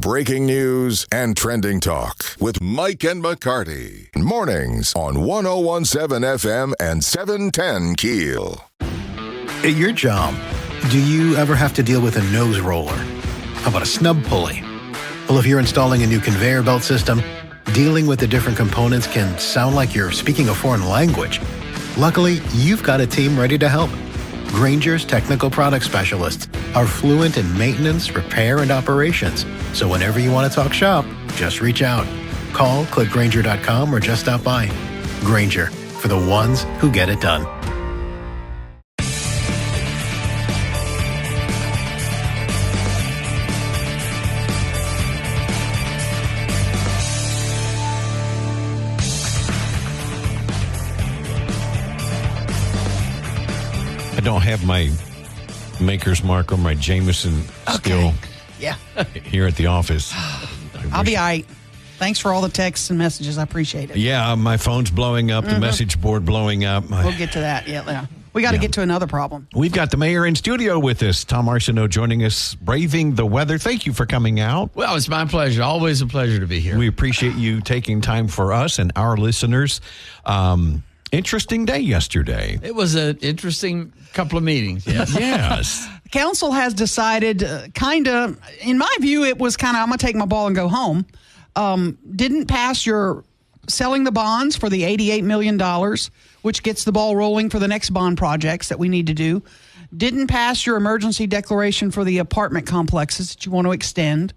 breaking news and trending talk with Mike and McCarty. Mornings on 1017 FM and 710 KEEL. At your job, do you ever have to deal with a nose roller? How about a snub pulley? Well, if you're installing a new conveyor belt system, dealing with the different components can sound like you're speaking a foreign language. Luckily, you've got a team ready to help. Grainger's technical product specialists are fluent in maintenance, repair, and operations. So whenever you want to talk shop, just reach out. Call, click Grainger.com, or just stop by. Grainger, for the ones who get it done. I don't have my maker's mark or my Jameson still here at the office. I'll be all right. Thanks for all the texts and messages. I appreciate it. Yeah, my phone's blowing up, the message board blowing up. We'll get to that. Yeah. We got to get to another problem. We've got the mayor in studio with us, Tom Arsenault, joining us, braving the weather. Thank you for coming out. Well, it's my pleasure. Always a pleasure to be here. We appreciate you taking time for us and our listeners. Interesting day yesterday. It was an interesting couple of meetings. Yes. Yes. Council has decided in my view, it was I'm going to take my ball and go home. Didn't pass your selling the bonds for the $88 million, which gets the ball rolling for the next bond projects that we need to do. Didn't pass your emergency declaration for the apartment complexes that you want to extend.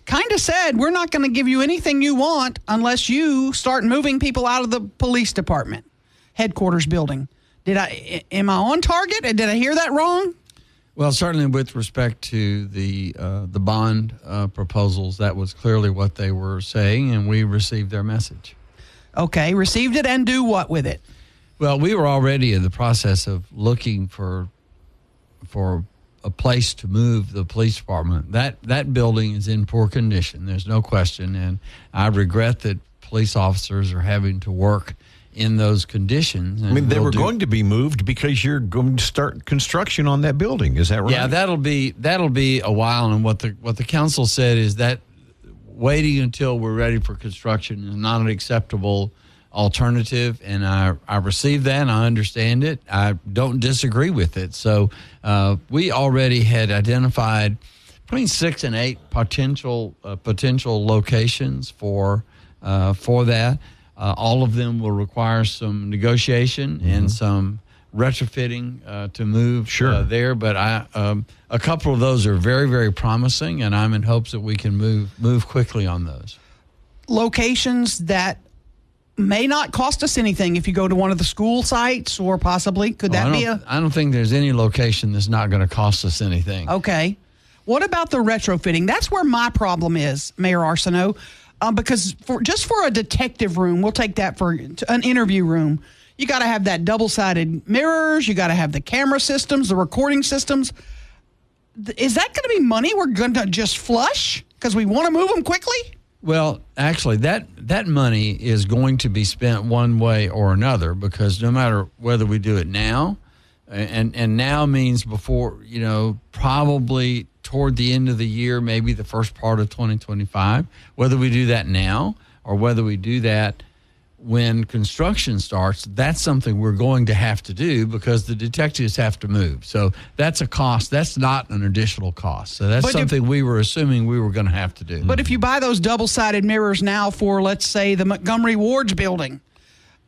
Kind of said, we're not going to give you anything you want unless you start moving people out of the police department headquarters building. Am I on target? Did I hear that wrong? Well, certainly with respect to the bond proposals, that was clearly what they were saying, and we received their message. Okay, received it and do what with it? Well, we were already in the process of looking for a place to move the police department. That building is in poor condition. There's no question, and I regret that police officers are having to work in those conditions. I mean, they were going to be moved because you're going to start construction on that building. Is that right? Yeah, that'll be a while. And what the council said is that waiting until we're ready for construction is not an acceptable alternative. And I received that and I understand it. I don't disagree with it. So we already had identified between 6 and 8 potential locations for that. All of them will require some negotiation and some retrofitting to move there. But a couple of those are very, very promising, and I'm in hopes that we can move quickly on those. Locations that may not cost us anything if you go to one of the school sites, or possibly I don't think there's any location that's not going to cost us anything. Okay. What about the retrofitting? That's where my problem is, Mayor Arsenault. Because for a detective room, we'll take that for an interview room. You got to have that double-sided mirrors. You got to have the camera systems, the recording systems. Is that going to be money we're going to just flush because we want to move them quickly? Well, actually, that money is going to be spent one way or another, because no matter whether we do it now, and now means before, probably toward the end of the year, maybe the first part of 2025, whether we do that now or whether we do that when construction starts, that's something we're going to have to do because the detectives have to move. So that's a cost. That's not an additional cost. So that's something we were assuming we were going to have to do. But if you buy those double-sided mirrors now for, let's say, the Montgomery Ward's building,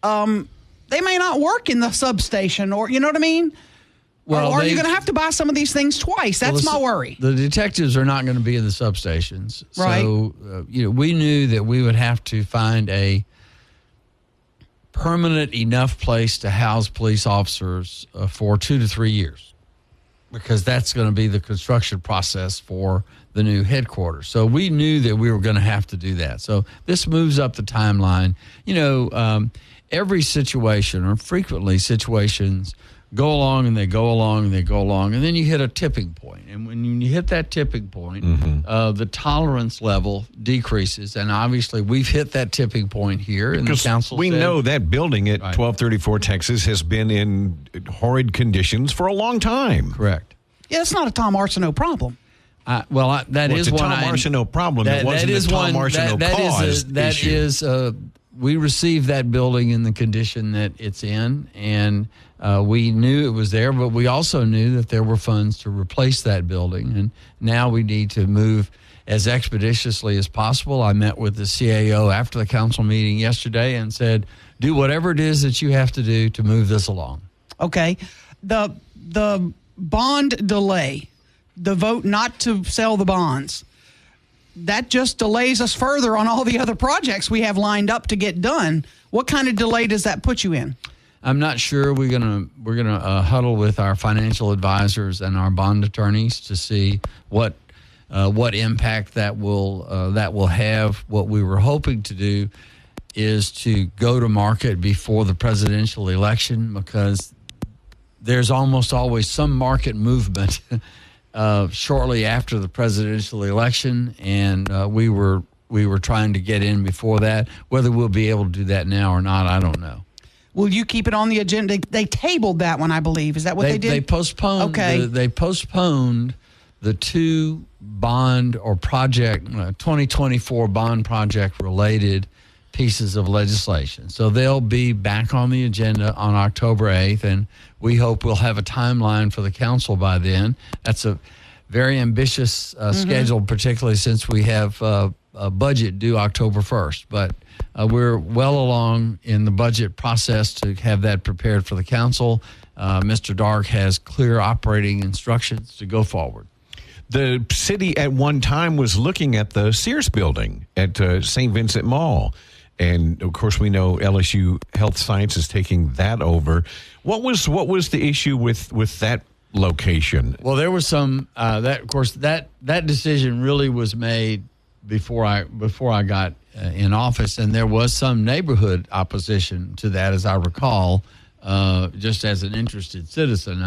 they may not work in the substation, or you know what I mean? Well, or are you going to have to buy some of these things twice? That's my worry. The detectives are not going to be in the substations. Right. So, we knew that we would have to find a permanent enough place to house police officers for 2 to 3 years, because that's going to be the construction process for the new headquarters. So we knew that we were going to have to do that. So this moves up the timeline. Every situation, or frequently situations, go along and they go along and they go along, and then you hit a tipping point. And when you hit that tipping point, the tolerance level decreases. And obviously, we've hit that tipping point here. And the council we know that building at 1234 Texas has been in horrid conditions for a long time. Correct. Yeah, it's not a Tom Arsenault problem. That it's is a one. Tom Arsenault problem. It wasn't a Tom Arsenault cause issue. We received that building in the condition that it's in, and we knew it was there, but we also knew that there were funds to replace that building, and now we need to move as expeditiously as possible. I met with the CAO after the council meeting yesterday and said, do whatever it is that you have to do to move this along. Okay. The bond delay, the vote not to sell the bonds, that just delays us further on all the other projects we have lined up to get done. What kind of delay does that put you in? I'm not sure. We're gonna huddle with our financial advisors and our bond attorneys to see what impact that will have. What we were hoping to do is to go to market before the presidential election, because there's almost always some market movement shortly after the presidential election, and we were trying to get in before that. Whether we'll be able to do that now or not, I don't know. Will you keep it on the agenda? They tabled that one, I believe. Is that what they did? They postponed. Okay. They postponed the two bond or project 2024 bond project related pieces of legislation. So they'll be back on the agenda on October 8th, and we hope we'll have a timeline for the council by then. That's a very ambitious schedule, particularly since we have a budget due October 1st. But we're well along in the budget process to have that prepared for the council. Mr. Dark has clear operating instructions to go forward. The city at one time was looking at the Sears building at St. Vincent Mall. And, of course, we know LSU Health Science is taking that over. What was the issue with that location? Well, there was some that decision really was made before I got in office, and there was some neighborhood opposition to that, as I recall. Just as an interested citizen,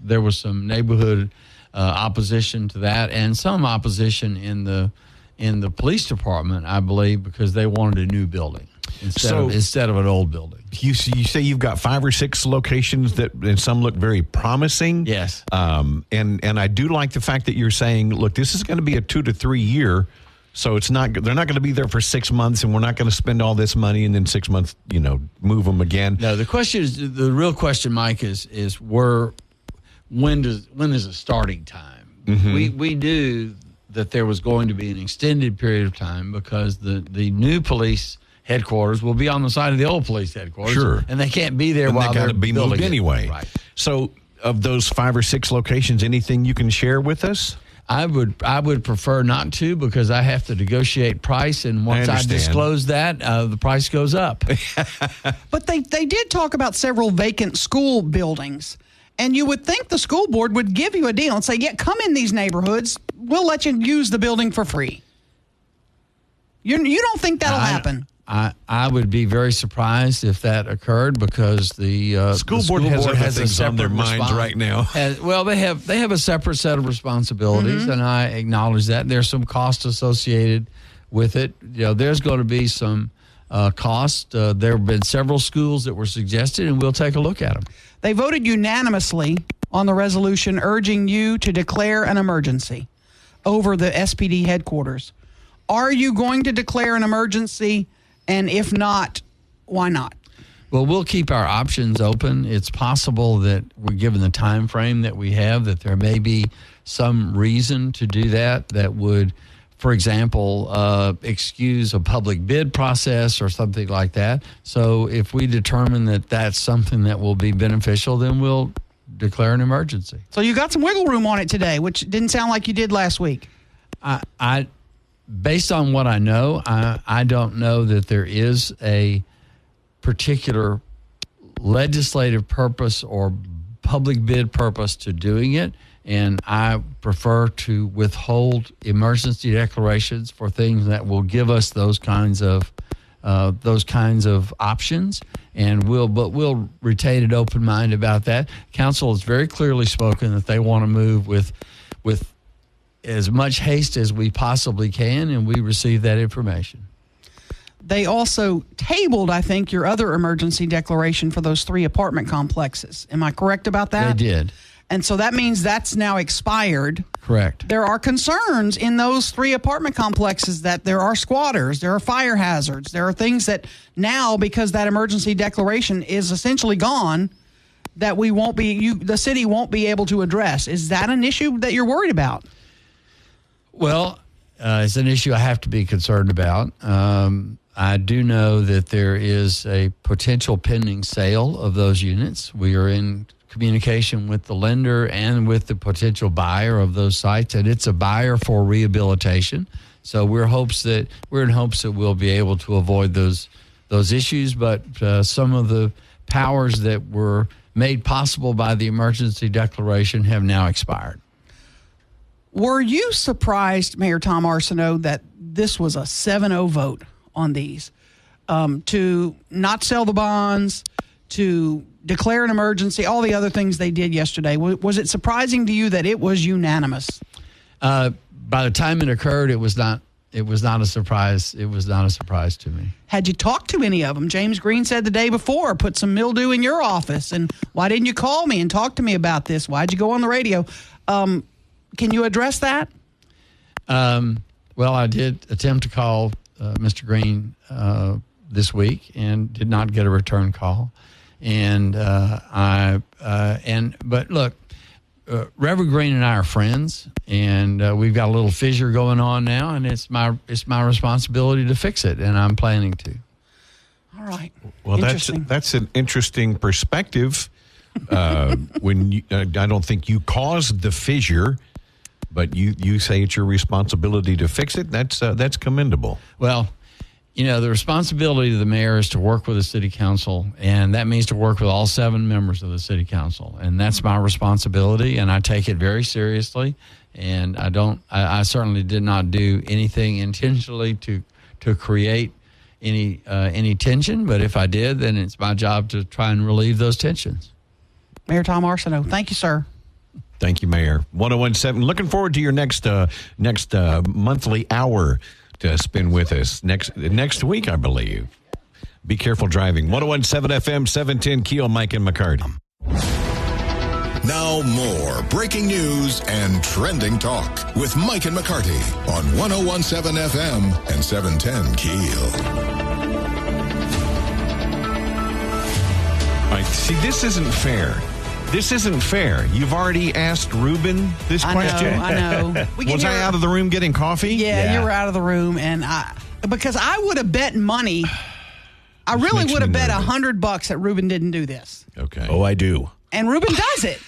there was some neighborhood opposition to that, and some opposition in the police department, I believe, because they wanted a new building instead of an old building. You say you've got 5 or 6 locations and some look very promising. Yes. And I do like the fact that you're saying, look, this is going to be a 2 to 3 year. So they're not going to be there for 6 months, and we're not going to spend all this money and then 6 months, move them again. No, the real question, Mike, is when is a starting time? Mm-hmm. We knew that there was going to be an extended period of time because the new police headquarters will be on the side of the old police headquarters. Sure. And they can't be there while they're be moved anyway. Right. So of those 5 or 6 locations, anything you can share with us? I would prefer not to, because I have to negotiate price, and once I disclose that, the price goes up. But they did talk about several vacant school buildings, and you would think the school board would give you a deal and say, yeah, come in these neighborhoods, we'll let you use the building for free. You don't think that'll happen? I would be very surprised if that occurred, because the school board has a separate on their minds right now. They have a separate set of responsibilities, and I acknowledge that. There's some cost associated with it. There's going to be some cost. There have been several schools that were suggested, and we'll take a look at them. They voted unanimously on the resolution urging you to declare an emergency over the SPD headquarters. Are you going to declare an emergency? And if not, why not? Well, we'll keep our options open. It's possible that we're given the time frame that we have, that there may be some reason to do that would, for example, excuse a public bid process or something like that. So if we determine that that's something that will be beneficial, then we'll declare an emergency. So you got some wiggle room on it today, which didn't sound like you did last week. Based on what I know, I don't know that there is a particular legislative purpose or public bid purpose to doing it, and I prefer to withhold emergency declarations for things that will give us those kinds of options, and we'll retain an open mind about that. Council has very clearly spoken that they want to move with as much haste as we possibly can, and we receive that information. They also tabled, I think, your other emergency declaration for those 3 apartment complexes. Am I correct about that? They did. And so that means that's now expired. Correct. There are concerns in those 3 apartment complexes that there are squatters, there are fire hazards, there are things that now, because that emergency declaration is essentially gone, that the city won't be able to address. Is that an issue that you're worried about? Well, it's an issue I have to be concerned about. I do know that there is a potential pending sale of those units. We are in communication with the lender and with the potential buyer of those sites, and it's a buyer for rehabilitation. So we're in hopes that we'll be able to avoid those issues. But some of the powers that were made possible by the emergency declaration have now expired. Were you surprised, Mayor Tom Arsenault, that this was a 7-0 vote on these, to not sell the bonds, to declare an emergency, all the other things they did yesterday? Was it surprising to you that it was unanimous? By the time it occurred, it was not a surprise. It was not a surprise to me. Had you talked to any of them? James Green said the day before, put some mildew in your office. And why didn't you call me and talk to me about this? Why'd you go on the radio? Can you address that? Well, I did attempt to call Mr. Green this week and did not get a return call. And but look, Reverend Green and I are friends, and we've got a little fissure going on now, and it's my responsibility to fix it, and I'm planning to. All right. Well, that's an interesting perspective. When I don't think you caused the fissure, but you say it's your responsibility to fix it. That's commendable. Well, the responsibility of the mayor is to work with the city council, and that means to work with all 7 members of the city council. And that's my responsibility, and I take it very seriously. And I certainly did not do anything intentionally to create any tension. But if I did, then it's my job to try and relieve those tensions. Mayor Tom Arsenault, thank you, sir. Thank you, Mayor. 101.7. Looking forward to your next monthly hour to spend with us next week, I believe. Be careful driving. 101.7 FM, 710 KEEL, Mike and McCarty. Now more breaking news and trending talk with Mike and McCarty on 101.7 FM and 710 KEEL. All right, see, this isn't fair. This isn't fair. You've already asked Ruben this question. I know. Was I out of the room getting coffee? Yeah, you were out of the room, and because I would have bet money. I really would have bet $100 that Ruben didn't do this. Okay. Oh, I do. And Ruben does it.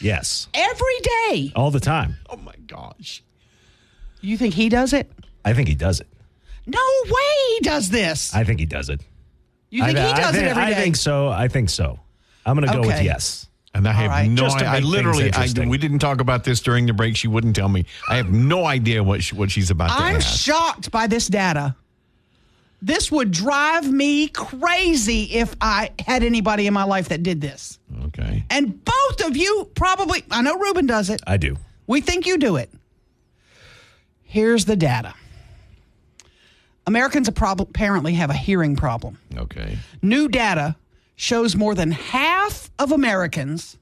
Yes. Every day. All the time. Oh, my gosh. You think he does it? I think he does it. No way he does this. I think he does it. You think he does it every day? I think so. I'm going to go with yes. And I have no idea. I literally, we didn't talk about this during the break. She wouldn't tell me. I have no idea what she's about to ask. I'm shocked by this data. This would drive me crazy if I had anybody in my life that did this. Okay. And both of you probably, I know Ruben does it. I do. We think you do it. Here's the data. Americans apparently have a hearing problem. Okay. New data shows more than half of Americans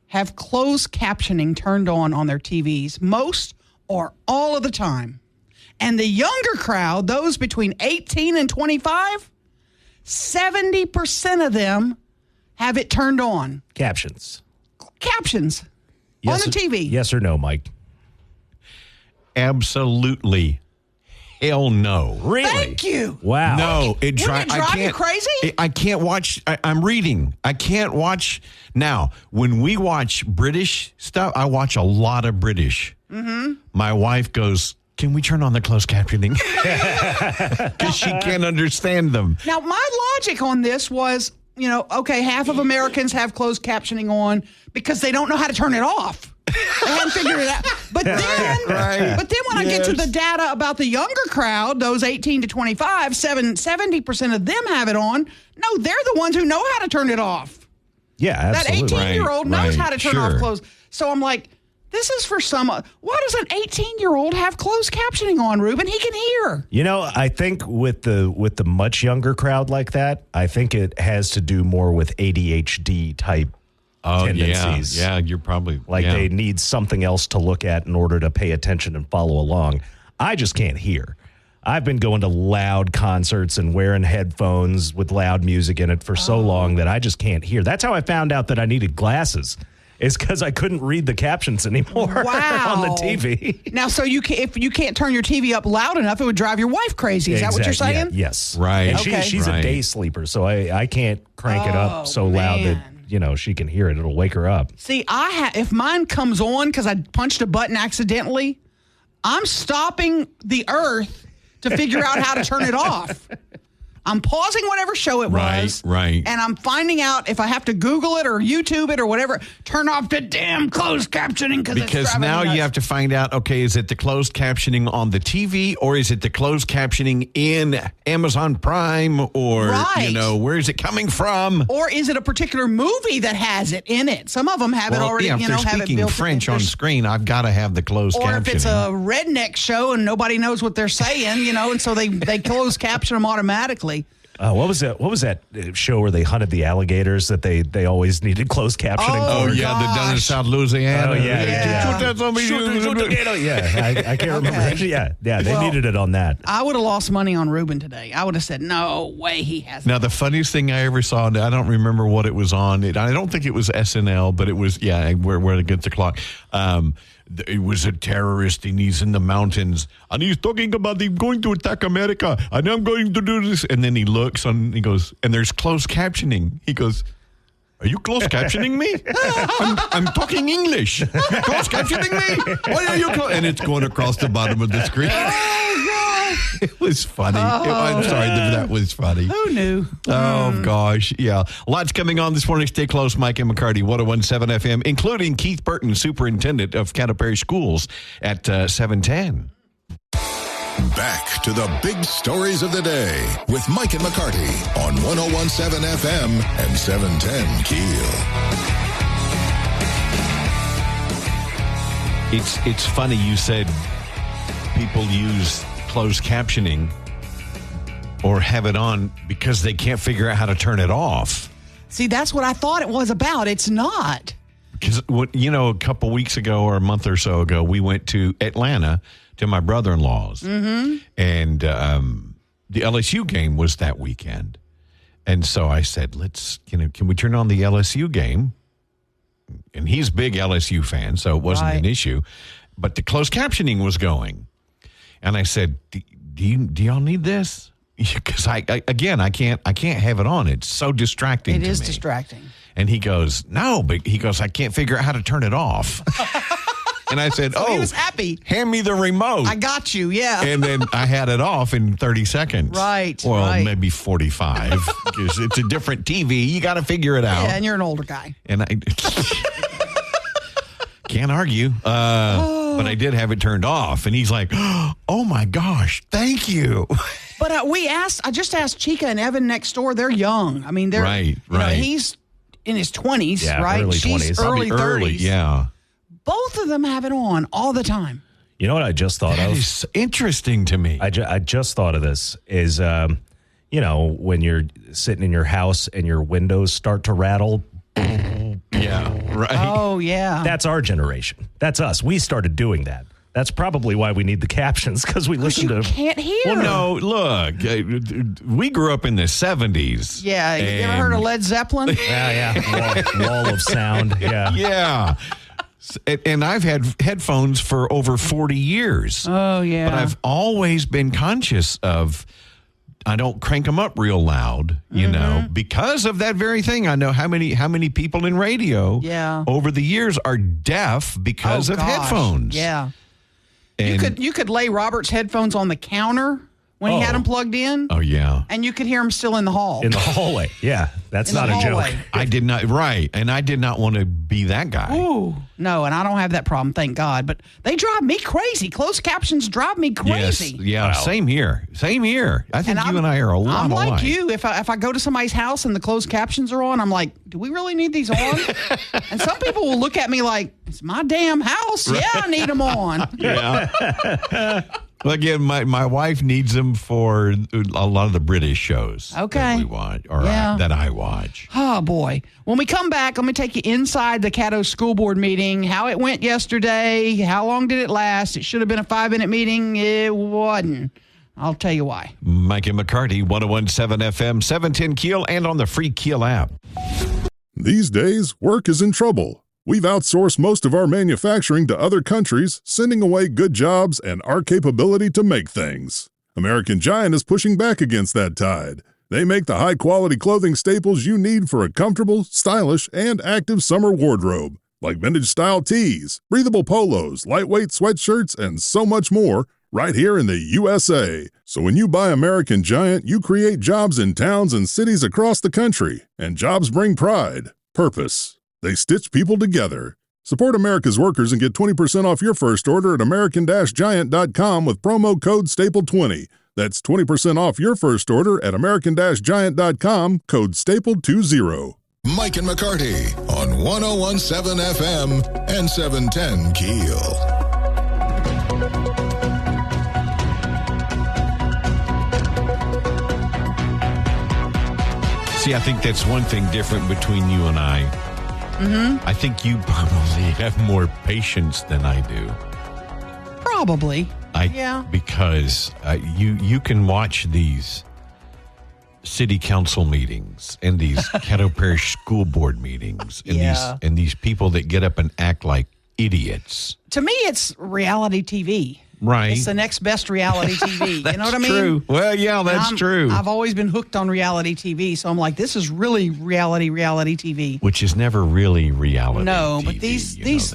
have closed captioning turned on their TVs, most or all of the time. And the younger crowd, those between 18 and 25, 70% of them have it turned on. Captions. Captions Yes, on the TV. Yes or no, Mike? Absolutely. Hell no. Really? Thank you. Wow. No, Wouldn't it drive you crazy? I can't watch. I'm reading. I can't watch. Now, when we watch British stuff, I watch a lot of British. Mm-hmm. My wife goes, "Can we turn on the closed captioning?" Because she can't understand them. Now, my logic on this was, okay, half of Americans have closed captioning on because they don't know how to turn it off. They hadn't figured it out. But then, when I get to the data about the younger crowd, those 18 to 25, 70% of them have it on. No, they're the ones who know how to turn it off. Yeah, absolutely. That 18-year-old knows how to turn off sure. closed. So I'm like, this is for some. Why does an 18-year-old have closed captioning on, Ruben? He can hear. I think with the much younger crowd like that, I think it has to do more with ADHD type tendencies. Yeah, you're probably Like they need something else to look at in order to pay attention and follow along. I just can't hear. I've been going to loud concerts and wearing headphones with loud music in it for so long that I just can't hear. That's how I found out that I needed glasses. Is because I couldn't read the captions anymore on the TV. Now, so if you can't turn your TV up loud enough, it would drive your wife crazy. Is that what you're saying? Yeah, yes. Right. And Okay. she's a day sleeper, so I can't crank it up so loud that she can hear it. It'll wake her up. See, if mine comes on because I punched a button accidentally, I'm stopping the earth to figure out how to turn it off. I'm pausing whatever show it was. Right. And I'm finding out if I have to Google it or YouTube it or whatever, turn off the damn closed captioning because now you have to find out, okay, is it the closed captioning on the TV or is it the closed captioning in Amazon Prime or, where is it coming from? Or is it a particular movie that has it in it? Some of them have it already, if they're have it speaking built French in. on screen, I've got to have the closed captioning. Or if it's a redneck show and nobody knows what they're saying, and so they close caption them automatically. What was that show where they hunted the alligators that they always needed closed captioning for? The down in South Louisiana. Oh, yeah. Shoot that zombie. Yeah, I can't remember. Yeah, they needed it on that. I would have lost money on Ruben today. I would have said, no way he has. Now, the funniest thing I ever saw, I don't remember what it was on. I don't think it was SNL, but it was, where it gets the clock. It was a terrorist, and he's in the mountains, and he's talking about he's going to attack America, and I'm going to do this. And then he looks, and he goes, and there's closed captioning. He goes, are you closed captioning me? I'm talking English. You're closed captioning me? Why are you And it's going across the bottom of the screen. Oh, God. It was funny. I'm sorry, that was funny. Who knew? Oh, gosh. Yeah. Lots coming on this morning. Stay close. Mike and McCarty, 101.7 FM, including Keith Burton, Superintendent of Caddo Parish Schools at 7:10. Back to the big stories of the day with Mike and McCarty on 101.7 FM and 710 KEEL. It's funny you said people use closed captioning or have it on because they can't figure out how to turn it off. See, that's what I thought it was about. It's not. Because, a couple weeks ago or a month or so ago, we went to Atlanta to my brother-in-law's. Mm-hmm. And the LSU game was that weekend. And so I said, can we turn on the LSU game? And he's a big LSU fan, so it wasn't an issue. But the closed captioning was going. And I said, do y'all need this? Because I can't have it on. It's so distracting to me. It is distracting. And he goes, no, but he goes, I can't figure out how to turn it off. And I said, he was happy. Hand me the remote. I got you, yeah. And then I had it off in 30 seconds. Right. Well, maybe 45 because it's a different TV. You got to figure it out. Yeah, and you're an older guy. And I can't argue. But I did have it turned off. And he's like, oh, my gosh, thank you. But I just asked Chica and Evan next door. They're young. I mean, they're right. He's in his 20s, right? Early She's 20s. early 30s. Yeah. Both of them have it on all the time. You know what I just thought That of? is interesting to me. I just thought of this is, when you're sitting in your house and your windows start to rattle. Yeah, right. Oh, yeah. That's our generation. That's us. We started doing that. That's probably why we need the captions, because we listen to. Can't hear. Well, no, look, we grew up in the 70s. Yeah, you ever heard of Led Zeppelin? Yeah. Wall of sound. Yeah. Yeah. And I've had headphones for over 40 years. Oh, yeah. But I've always been conscious of, I don't crank them up real loud, because of that very thing. I know how many people in radio over the years are deaf because of headphones. Yeah. And you could lay Robert's headphones on the counter when he had them plugged in. Oh, yeah. And you could hear him still in the hall. In the hallway. Yeah. That's not a joke. I did not, right. And I did not want to be that guy. Ooh, no, and I don't have that problem, thank God. But they drive me crazy. Closed captions drive me crazy. Yes, yeah, wow. Same here. I think you and I are a lot alike. I'm like you. If I go to somebody's house and the closed captions are on, I'm like, do we really need these on? And some people will look at me like, it's my damn house. Right. Yeah, I need them on. Yeah. Well, again, my wife needs them for a lot of the British shows that we watch, or that I watch. Oh, boy. When we come back, let me take you inside the Caddo School Board meeting, how it went yesterday, how long did it last? It should have been a 5-minute meeting. It wasn't. I'll tell you why. Mike and McCarty, 101.7 FM, 710 KEEL, and on the free KEEL app. These days, work is in trouble. We've outsourced most of our manufacturing to other countries, sending away good jobs and our capability to make things. American Giant is pushing back against that tide. They make the high-quality clothing staples you need for a comfortable, stylish, and active summer wardrobe, like vintage-style tees, breathable polos, lightweight sweatshirts, and so much more, right here in the USA. So when you buy American Giant, you create jobs in towns and cities across the country, and jobs bring pride, purpose. They stitch people together. Support America's workers and get 20% off your first order at american-giant.com with promo code STAPLE20. That's 20% off your first order at american-giant.com, code STAPLE20. Mike and McCarty on 101.7 FM and 710 KEEL. See, I think that's one thing different between you and I. Mm-hmm. I think you probably have more patience than I do. Probably. Because you can watch these city council meetings and these Caddo Parish School Board meetings and these people that get up and act like idiots. To me, it's reality TV. Right. It's the next best reality TV. You know what I mean? True. Well, yeah, that's true. I've always been hooked on reality TV, so I'm like, this is really reality TV. Which is never really reality TV. But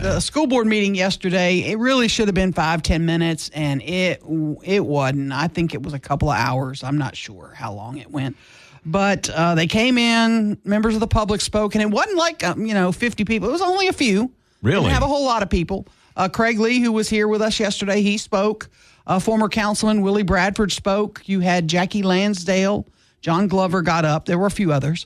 the school board meeting yesterday, it really should have been 5-10 minutes, and it wasn't. I think it was a couple of hours. I'm not sure how long it went. But they came in, members of the public spoke, and it wasn't like 50 people. It was only a few. Really? Didn't have a whole lot of people. Craig Lee, who was here with us yesterday, he spoke. Former Councilman Willie Bradford spoke. You had Jackie Lansdale. John Glover got up. There were a few others.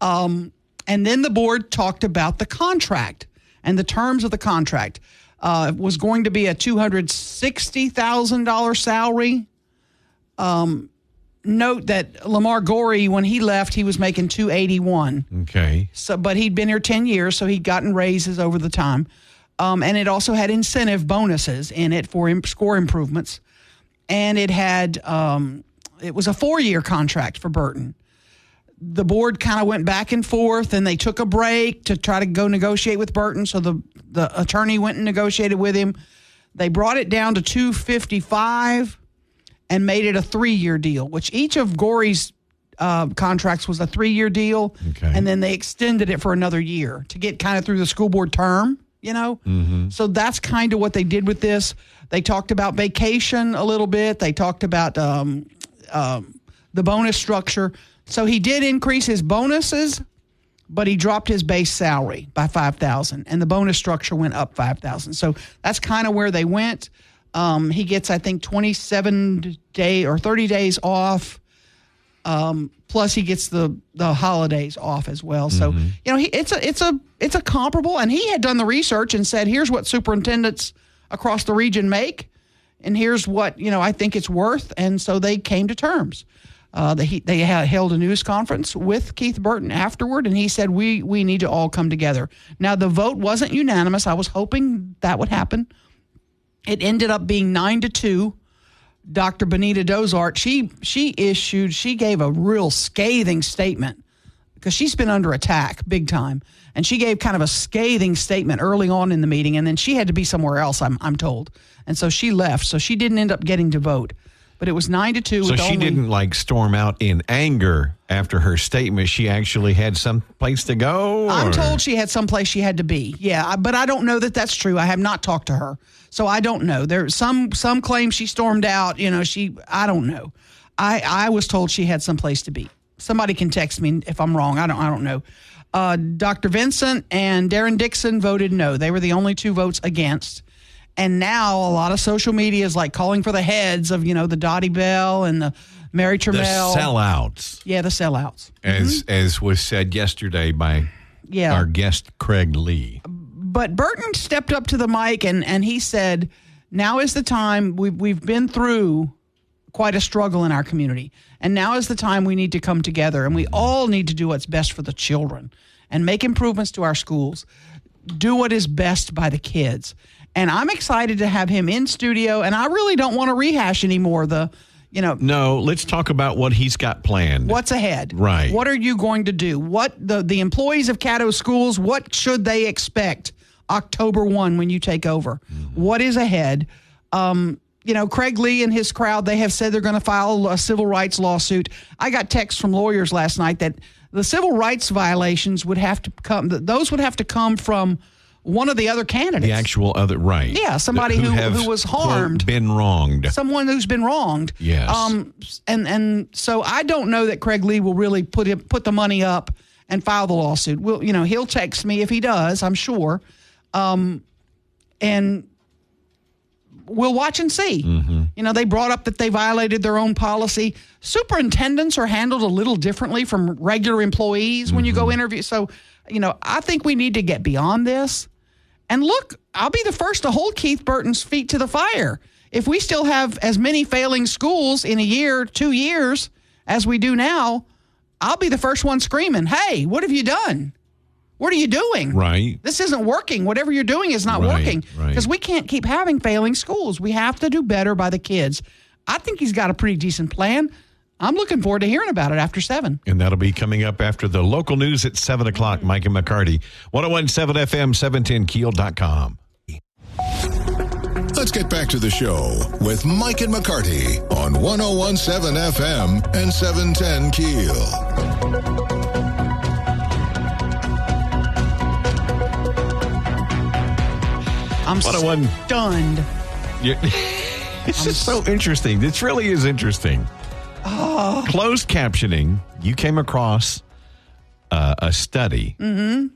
And then the board talked about the contract and the terms of the contract. It was going to be a $260,000 salary. Note that Lamar Gorey, when he left, he was making $281,000. Okay. But he'd been here 10 years, so he'd gotten raises over the time. And it also had incentive bonuses in it for score improvements. And it had, it was a 4-year contract for Burton. The board kind of went back and forth, and they took a break to try to go negotiate with Burton. So the attorney went and negotiated with him. They brought it down to $255,000 and made it a 3-year deal, which each of Gorey's contracts was a 3-year deal. Okay. And then they extended it for another year to get kind of through the school board term. Mm-hmm. So that's kind of what they did with this. They talked about vacation a little bit. They talked about the bonus structure. So he did increase his bonuses, but he dropped his base salary by $5,000, and the bonus structure went up $5,000. So that's kind of where they went. He gets, I think, 27 days or 30 days off. Plus he gets the holidays off as well. So, it's a comparable, and he had done the research and said, here's what superintendents across the region make, and here's what, I think it's worth. And so they came to terms. They held a news conference with Keith Burton afterward, and he said, we need to all come together. Now, the vote wasn't unanimous. I was hoping that would happen. It ended up being 9-2. Dr. Benita Dozart, she gave a real scathing statement because she's been under attack big time. And she gave kind of a scathing statement early on in the meeting, and then she had to be somewhere else, I'm told. And so she left. So she didn't end up getting to vote. But it was 9-2. So she didn't storm out in anger after her statement. She actually had some place to go? I'm told she had some place she had to be. Yeah, but I don't know that that's true. I have not talked to her. So I don't know. There's some claim she stormed out. I don't know. I was told she had some place to be. Somebody can text me if I'm wrong. I don't know. Dr. Vincent and Darren Dixon voted no. They were the only 2 votes against. And now a lot of social media is calling for the heads of, the Dottie Bell and the Mary Trammell. The sellouts. Yeah, the sellouts. As was said yesterday by our guest, Craig Lee. But Burton stepped up to the mic and he said, Now is the time. We've been through quite a struggle in our community, and now is the time we need to come together, and we all need to do what's best for the children and make improvements to our schools. Do what is best by the kids. And I'm excited to have him in studio, and I really don't want to rehash anymore No, let's talk about what he's got planned. What's ahead? Right. What are you going to do? What the employees of Caddo Schools, what should they expect October 1 when you take over? Mm-hmm. What is ahead? Craig Lee and his crowd, they have said they're going to file a civil rights lawsuit. I got texts from lawyers last night that the civil rights violations would have to come from one of the other candidates. The actual other, right. Yeah, somebody who was harmed. Been wronged. Someone who's been wronged. Yes. And so I don't know that Craig Lee will really put the money up and file the lawsuit. He'll text me if he does, I'm sure. And we'll watch and see. Mm-hmm. They brought up that they violated their own policy. Superintendents are handled a little differently from regular employees when you go interview. So, I think we need to get beyond this. And look, I'll be the first to hold Keith Burton's feet to the fire. If we still have as many failing schools in a year, 2 years, as we do now, I'll be the first one screaming, hey, what have you done? What are you doing? Right. This isn't working. Whatever you're doing is not working. Because we can't keep having failing schools. We have to do better by the kids. I think he's got a pretty decent plan. I'm looking forward to hearing about it after 7. And that'll be coming up after the local news at 7 o'clock. Mike and McCarty, 101.7 FM, 710keel.com. Let's get back to the show with Mike and McCarty on 101.7 FM and 710 Keel. I'm stunned. It's just so interesting. This really is interesting. Oh. Closed captioning. You came across a study. Mm-hmm.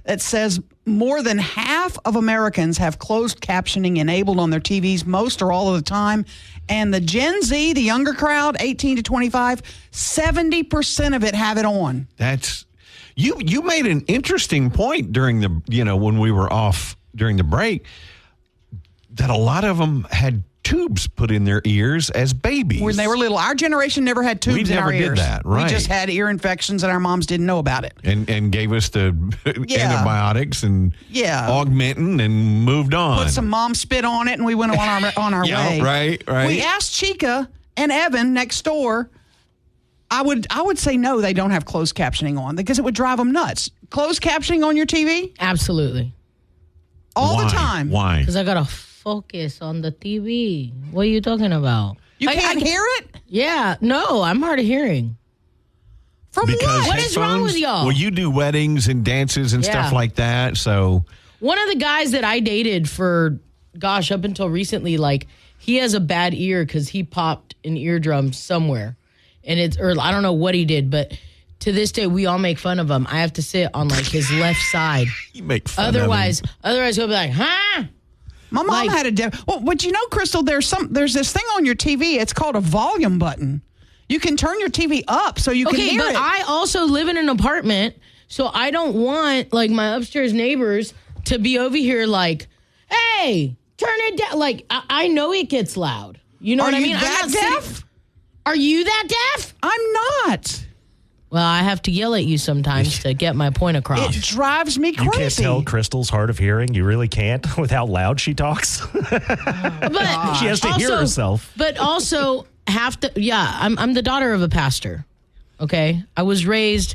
That says more than half of Americans have closed captioning enabled on their TVs most or all of the time. And the Gen Z, the younger crowd, 18 to 25, 70% of it have it on. That's you made an interesting point during the, when we were off during the break, that a lot of them had tubes put in their ears as babies. When they were little. Our generation never had tubes in our ears. We never did that, right. We just had ear infections and our moms didn't know about it. And gave us the antibiotics and augmentin and moved on. Put some mom spit on it and we went on our way. Right. We asked Chica and Evan next door. I would say no, they don't have closed captioning on because it would drive them nuts. Closed captioning on your TV? Absolutely. All the time. Why? Because I got to focus on the TV. What are you talking about? You can't hear it? Yeah. No, I'm hard of hearing. From what? What is wrong with y'all? Well, you do weddings and dances and stuff like that, so. One of the guys that I dated for, up until recently, he has a bad ear because he popped an eardrum somewhere. And I don't know what he did, but to this day, we all make fun of him. I have to sit on his left side. You make fun otherwise, of him. Otherwise, he'll be like, huh? My mom had but Crystal, there's this thing on your TV. It's called a volume button. You can turn your TV up so you can hear it. Okay, but I also live in an apartment, so I don't want my upstairs neighbors to be over here hey, turn it down. I know it gets loud. You know what I mean? Are you that deaf? Are you that deaf? I'm not. Well, I have to yell at you sometimes to get my point across. It drives me crazy. You can't tell Crystal's hard of hearing. You really can't with how loud she talks. But she has to hear herself. But also I'm the daughter of a pastor. Okay? I was raised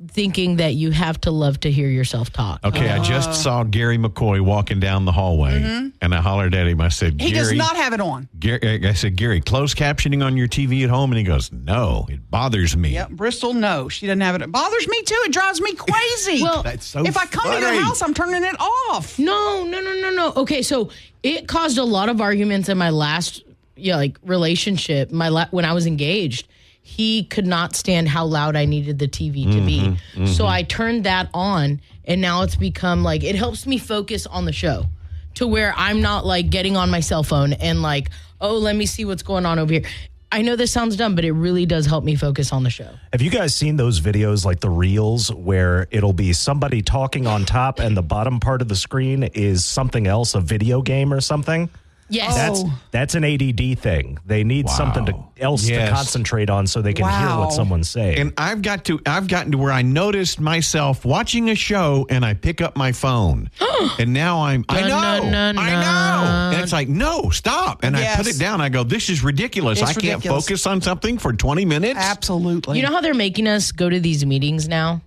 thinking that you have to love to hear yourself talk. Okay, I just saw Gary McCoy walking down the hallway, and I hollered at him. I said, Gary. He does not have it on. I said, Gary, closed captioning on your TV at home? And he goes, no, it bothers me. Yep, Bristol, no, she doesn't have it. It bothers me, too. It drives me crazy. Well, that's so if I come to your house, I'm turning it off. No. Okay, so it caused a lot of arguments in my last relationship, when I was engaged. He could not stand how loud I needed the TV to be. Mm-hmm. So I turned that on, and now it's become it helps me focus on the show to where I'm not getting on my cell phone and let me see what's going on over here. I know this sounds dumb, but it really does help me focus on the show. Have you guys seen those videos the reels where it'll be somebody talking on top and the bottom part of the screen is something else, a video game or something? Yes. That's an ADD thing. They need something else to concentrate on so they can hear what someone's saying. And I've gotten to where I noticed myself watching a show and I pick up my phone. And now I know. And it's like, no, stop. And I put it down. I go, this is ridiculous. I can't focus on something for 20 minutes. Absolutely. You know how they're making us go to these meetings now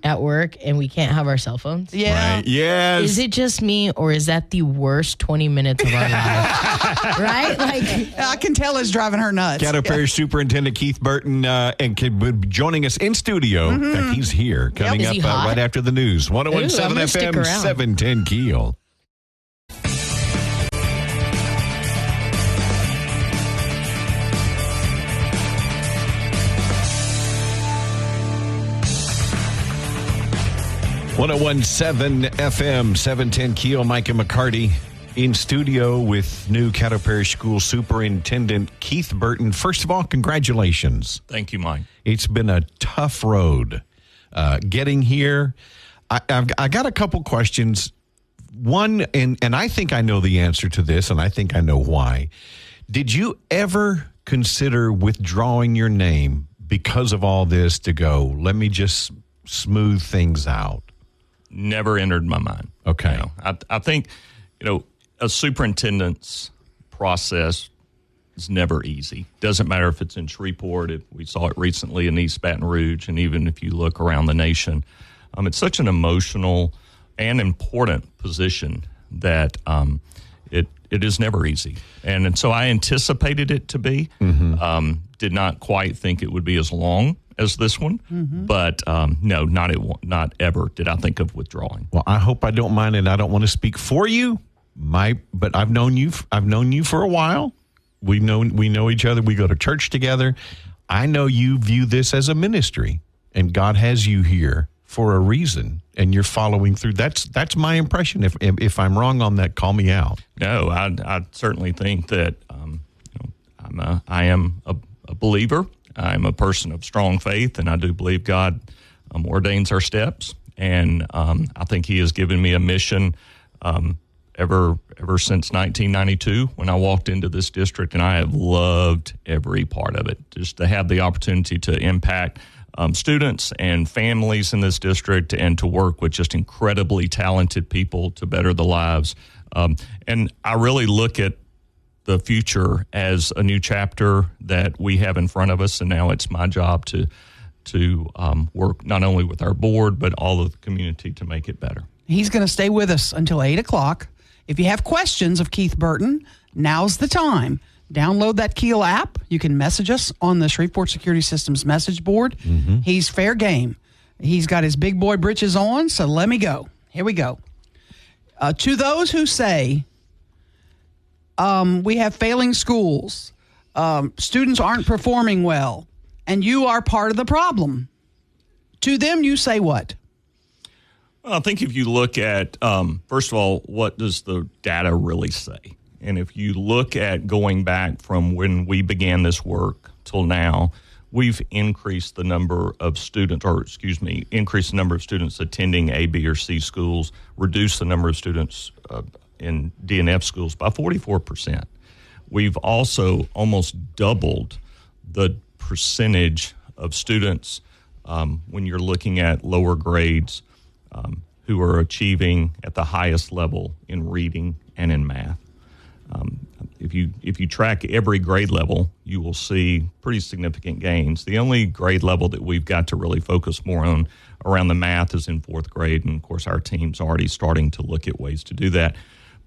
at work and we can't have our cell phones? Yeah. Right. Yes. Is it just me or is that the worst 20 minutes of our life? Right? Like, I can tell it's driving her nuts. Caddo Parish Superintendent Keith Burton and joining us in studio. In fact, he's here coming up right after the news. 101.7 FM, 710 KEEL. .101.7 FM, 710 KEEL. Mike and McCarty in studio with new Caddo Parish School Superintendent Keith Burton. First of all, congratulations. Thank you, Mike. It's been a tough road getting here. I got a couple questions. One, and I think I know the answer to this, and I think I know why. Did you ever consider withdrawing your name because of all this to go, let me just smooth things out? Never entered my mind. Okay. You know, I think, a superintendent's process is never easy. Doesn't matter if it's in Shreveport, if we saw it recently in East Baton Rouge, and even if you look around the nation. It's such an emotional and important position that it is never easy. And so I anticipated it to be. Did not quite think it would be as long as this one, but no, not ever did I think of withdrawing. Well, I hope I don't mind, and I don't want to speak for you, but I've known you for a while. We know each other. We go to church together. I know you view this as a ministry, and God has you here for a reason, and you're following through. That's my impression. If I'm wrong on that, call me out. No, I certainly think that I am a believer. I'm a person of strong faith, and I do believe God ordains our steps. And I think He has given me a mission ever since 1992 when I walked into this district, and I have loved every part of it. Just to have the opportunity to impact students and families in this district, and to work with just incredibly talented people to better the lives. And I really look at the future as a new chapter that we have in front of us, and now it's my job to work not only with our board but all of the community to make it better. He's going to stay with us until 8 o'clock. If you have questions of Keith Burton, now's the time. Download that KEEL app. You can message us on the Shreveport Security Systems message board. He's fair game. He's got his big boy britches on, so let me go. Here we go. To those who say, we have failing schools, students aren't performing well, and you are part of the problem. To them, you say what? Well, I think if you look at, first of all, what does the data really say? And if you look at going back from when we began this work till now, we've increased the number of students, increased the number of students attending A, B, or C schools, reduced the number of students in D and F schools by 44%. We've also almost doubled the percentage of students when you're looking at lower grades who are achieving at the highest level in reading and in math. If you track every grade level, you will see pretty significant gains. The only grade level that we've got to really focus more on around the math is in fourth grade, and of course our team's already starting to look at ways to do that.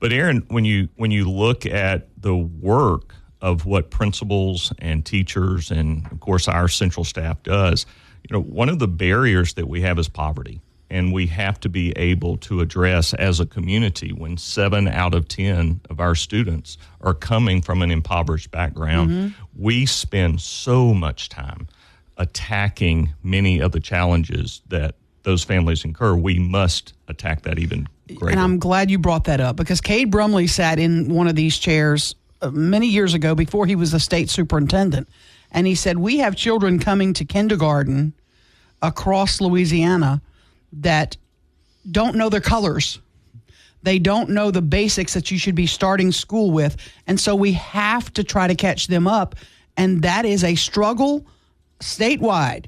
But Aaron, when you look at the work of what principals and teachers and of course our central staff does, one of the barriers that we have is poverty. And we have to be able to address as a community when 7 out of 10 of our students are coming from an impoverished background. We spend so much time attacking many of the challenges that those families incur. We must attack that even greater. And I'm glad you brought that up, because Cade Brumley sat in one of these chairs many years ago before he was the state superintendent. And he said, we have children coming to kindergarten across Louisiana that don't know their colors. They don't know the basics that you should be starting school with. And so we have to try to catch them up. And that is a struggle statewide.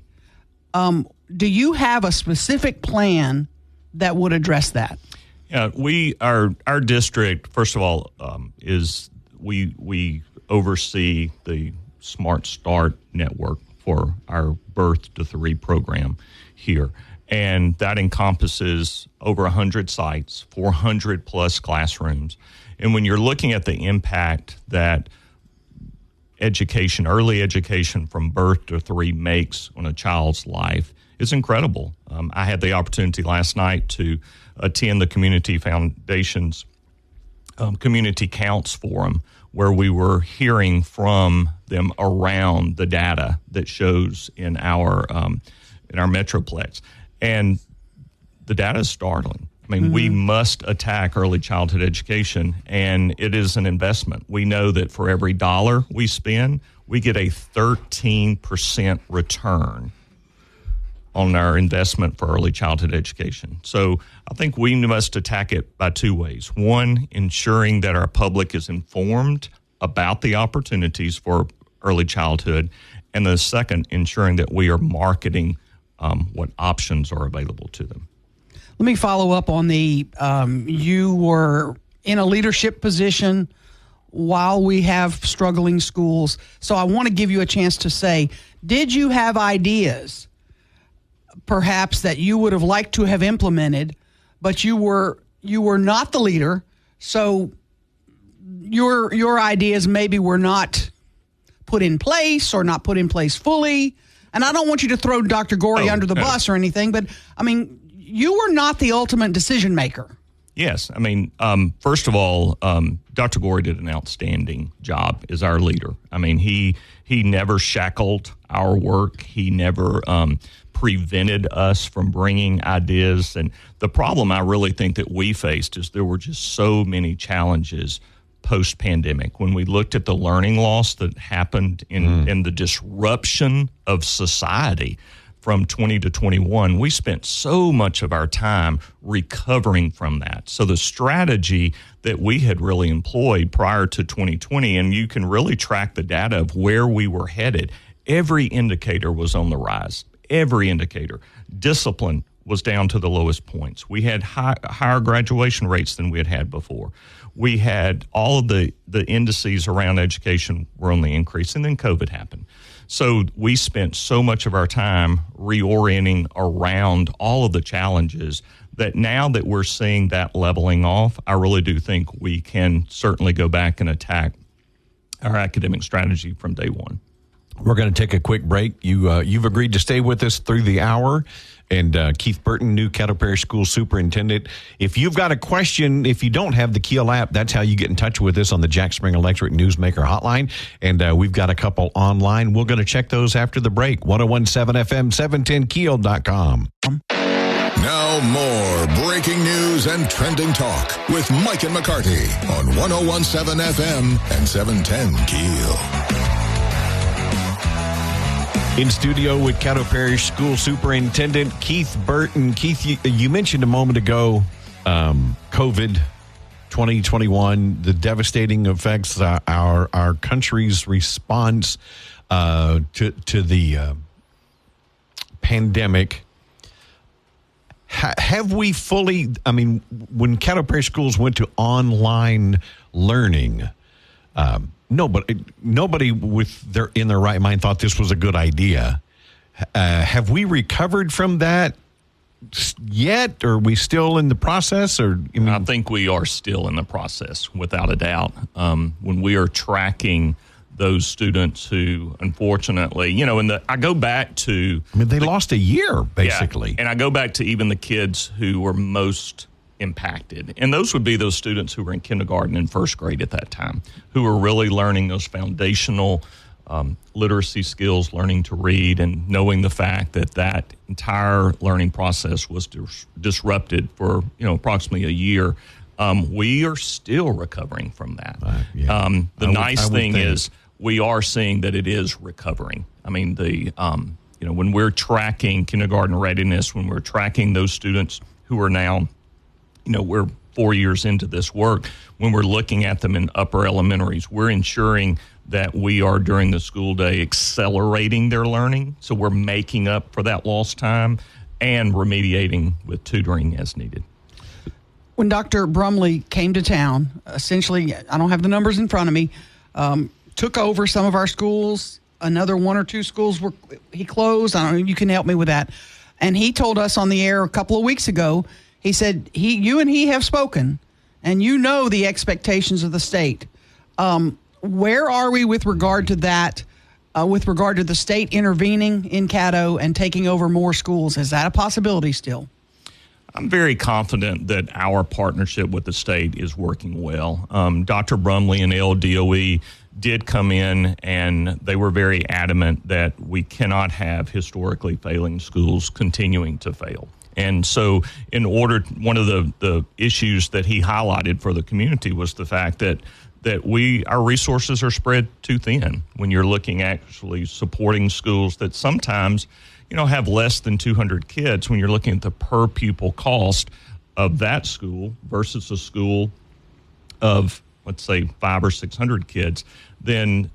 Do you have a specific plan that would address that? Yeah, our district, first of all, is we oversee the Smart Start network for our Birth to 3 program here. And that encompasses over 100 sites, 400 plus classrooms. And when you're looking at the impact that education, early education from birth to 3 makes on a child's life, it's incredible. I had the opportunity last night to attend the Community Foundation's Community Counts Forum, where we were hearing from them around the data that shows in our Metroplex. And the data is startling. I mean, we must attack early childhood education, and it is an investment. We know that for every dollar we spend, we get a 13% return on our investment for early childhood education. So I think we must attack it by 2 ways. One, ensuring that our public is informed about the opportunities for early childhood. And the second, ensuring that we are marketing what options are available to them. Let me follow up on you were in a leadership position while we have struggling schools. So I want to give you a chance to say, did you have ideas perhaps that you would have liked to have implemented, but you were not the leader, so your ideas maybe were not put in place or not put in place fully? And I don't want you to throw Dr. Gorey under the bus or anything, but I mean, you were not the ultimate decision maker. Yes. I mean, first of all, Dr. Gorey did an outstanding job as our leader. I mean, he never shackled our work. He never prevented us from bringing ideas. And the problem I really think that we faced is there were just so many challenges post-pandemic. When we looked at the learning loss that happened in the disruption of society from 20 to 21, we spent so much of our time recovering from that. So the strategy that we had really employed prior to 2020, and you can really track the data of where we were headed, every indicator was on the rise. Every indicator. Discipline was down to the lowest points. We had higher graduation rates than we had had before. We had all of the indices around education were on the increase, and then COVID happened. So we spent so much of our time reorienting around all of the challenges that now that we're seeing that leveling off, I really do think we can certainly go back and attack our academic strategy from day one. We're going to take a quick break. You've agreed to stay with us through the hour. And Keith Burton, new Caddo Parish School Superintendent. If you've got a question, if you don't have the KEEL app, that's how you get in touch with us on the Jack Spring Electric Newsmaker hotline. And we've got a couple online. We're going to check those after the break. 1017 FM, 710keel.com. Now more breaking news and trending talk with Mike and McCarty on 1017 FM and 710 KEEL. In studio with Caddo Parish School Superintendent Keith Burton. Keith, you mentioned a moment ago COVID 2021, the devastating effects, our country's response to the pandemic. Have we fully, I mean, when Caddo Parish schools went to online learning, nobody in their right mind thought this was a good idea. Have we recovered from that yet? Or are we still in the process? I think we are still in the process, without a doubt. When we are tracking those students who, unfortunately, I go back to... they lost a year, basically. Yeah, and I go back to even the kids who were most impacted. And those would be those students who were in kindergarten and first grade at that time, who were really learning those foundational literacy skills, learning to read, and knowing the fact that entire learning process was disrupted for approximately a year. We are still recovering from that. The nice thing is we are seeing that it is recovering. I mean, when we're tracking kindergarten readiness, when we're tracking those students who are now, we're 4 years into this work, when we're looking at them in upper elementaries, we're ensuring that we are, during the school day, accelerating their learning. So we're making up for that lost time and remediating with tutoring as needed. When Dr. Brumley came to town, essentially, I don't have the numbers in front of me, took over some of our schools. Another 1 or 2 schools he closed. I don't know, you can help me with that. And he told us on the air a couple of weeks ago, he said, you and he have spoken, and you know the expectations of the state. Where are we with regard to that, with regard to the state intervening in Caddo and taking over more schools? Is that a possibility still? I'm very confident that our partnership with the state is working well. Dr. Brumley and LDOE did come in, and they were very adamant that we cannot have historically failing schools continuing to fail. And so one of the issues that he highlighted for the community was the fact that our resources are spread too thin when you're looking actually supporting schools that sometimes, have less than 200 kids. When you're looking at the per pupil cost of that school versus a school of, let's say, 500 or 600 kids, then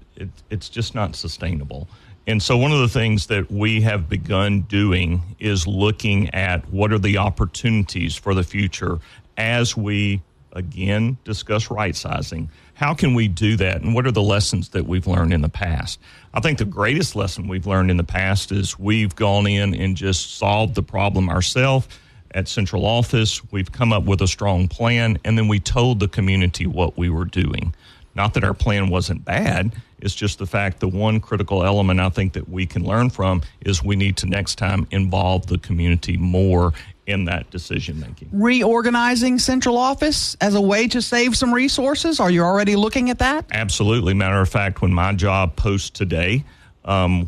it's just not sustainable. And so one of the things that we have begun doing is looking at what are the opportunities for the future as we, again, discuss right sizing. How can we do that, and what are the lessons that we've learned in the past? I think the greatest lesson we've learned in the past is we've gone in and just solved the problem ourselves at central office. We've come up with a strong plan, and then we told the community what we were doing. Not that our plan wasn't bad. It's just the fact the one critical element I think that we can learn from is we need to next time involve the community more in that decision making. Reorganizing central office as a way to save some resources? Are you already looking at that? Absolutely. Matter of fact, when my job posts today,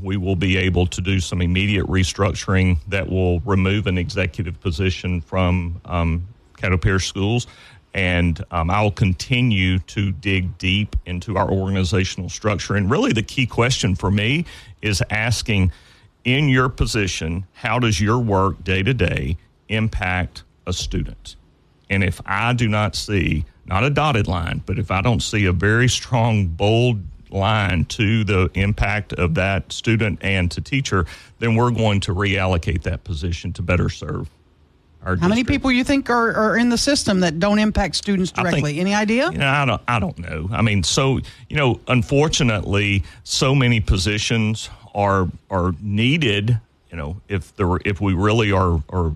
we will be able to do some immediate restructuring that will remove an executive position from Caddo Parish Schools. And I will continue to dig deep into our organizational structure. And really the key question for me is asking, in your position, how does your work day to day impact a student? And if I do not see, not a dotted line, but if I don't see a very strong, bold line to the impact of that student and to teacher, then we're going to reallocate that position to better serve our district. How many people you think are in the system that don't impact students directly? Any idea? I don't know. I mean, so, unfortunately, so many positions are needed, if we really are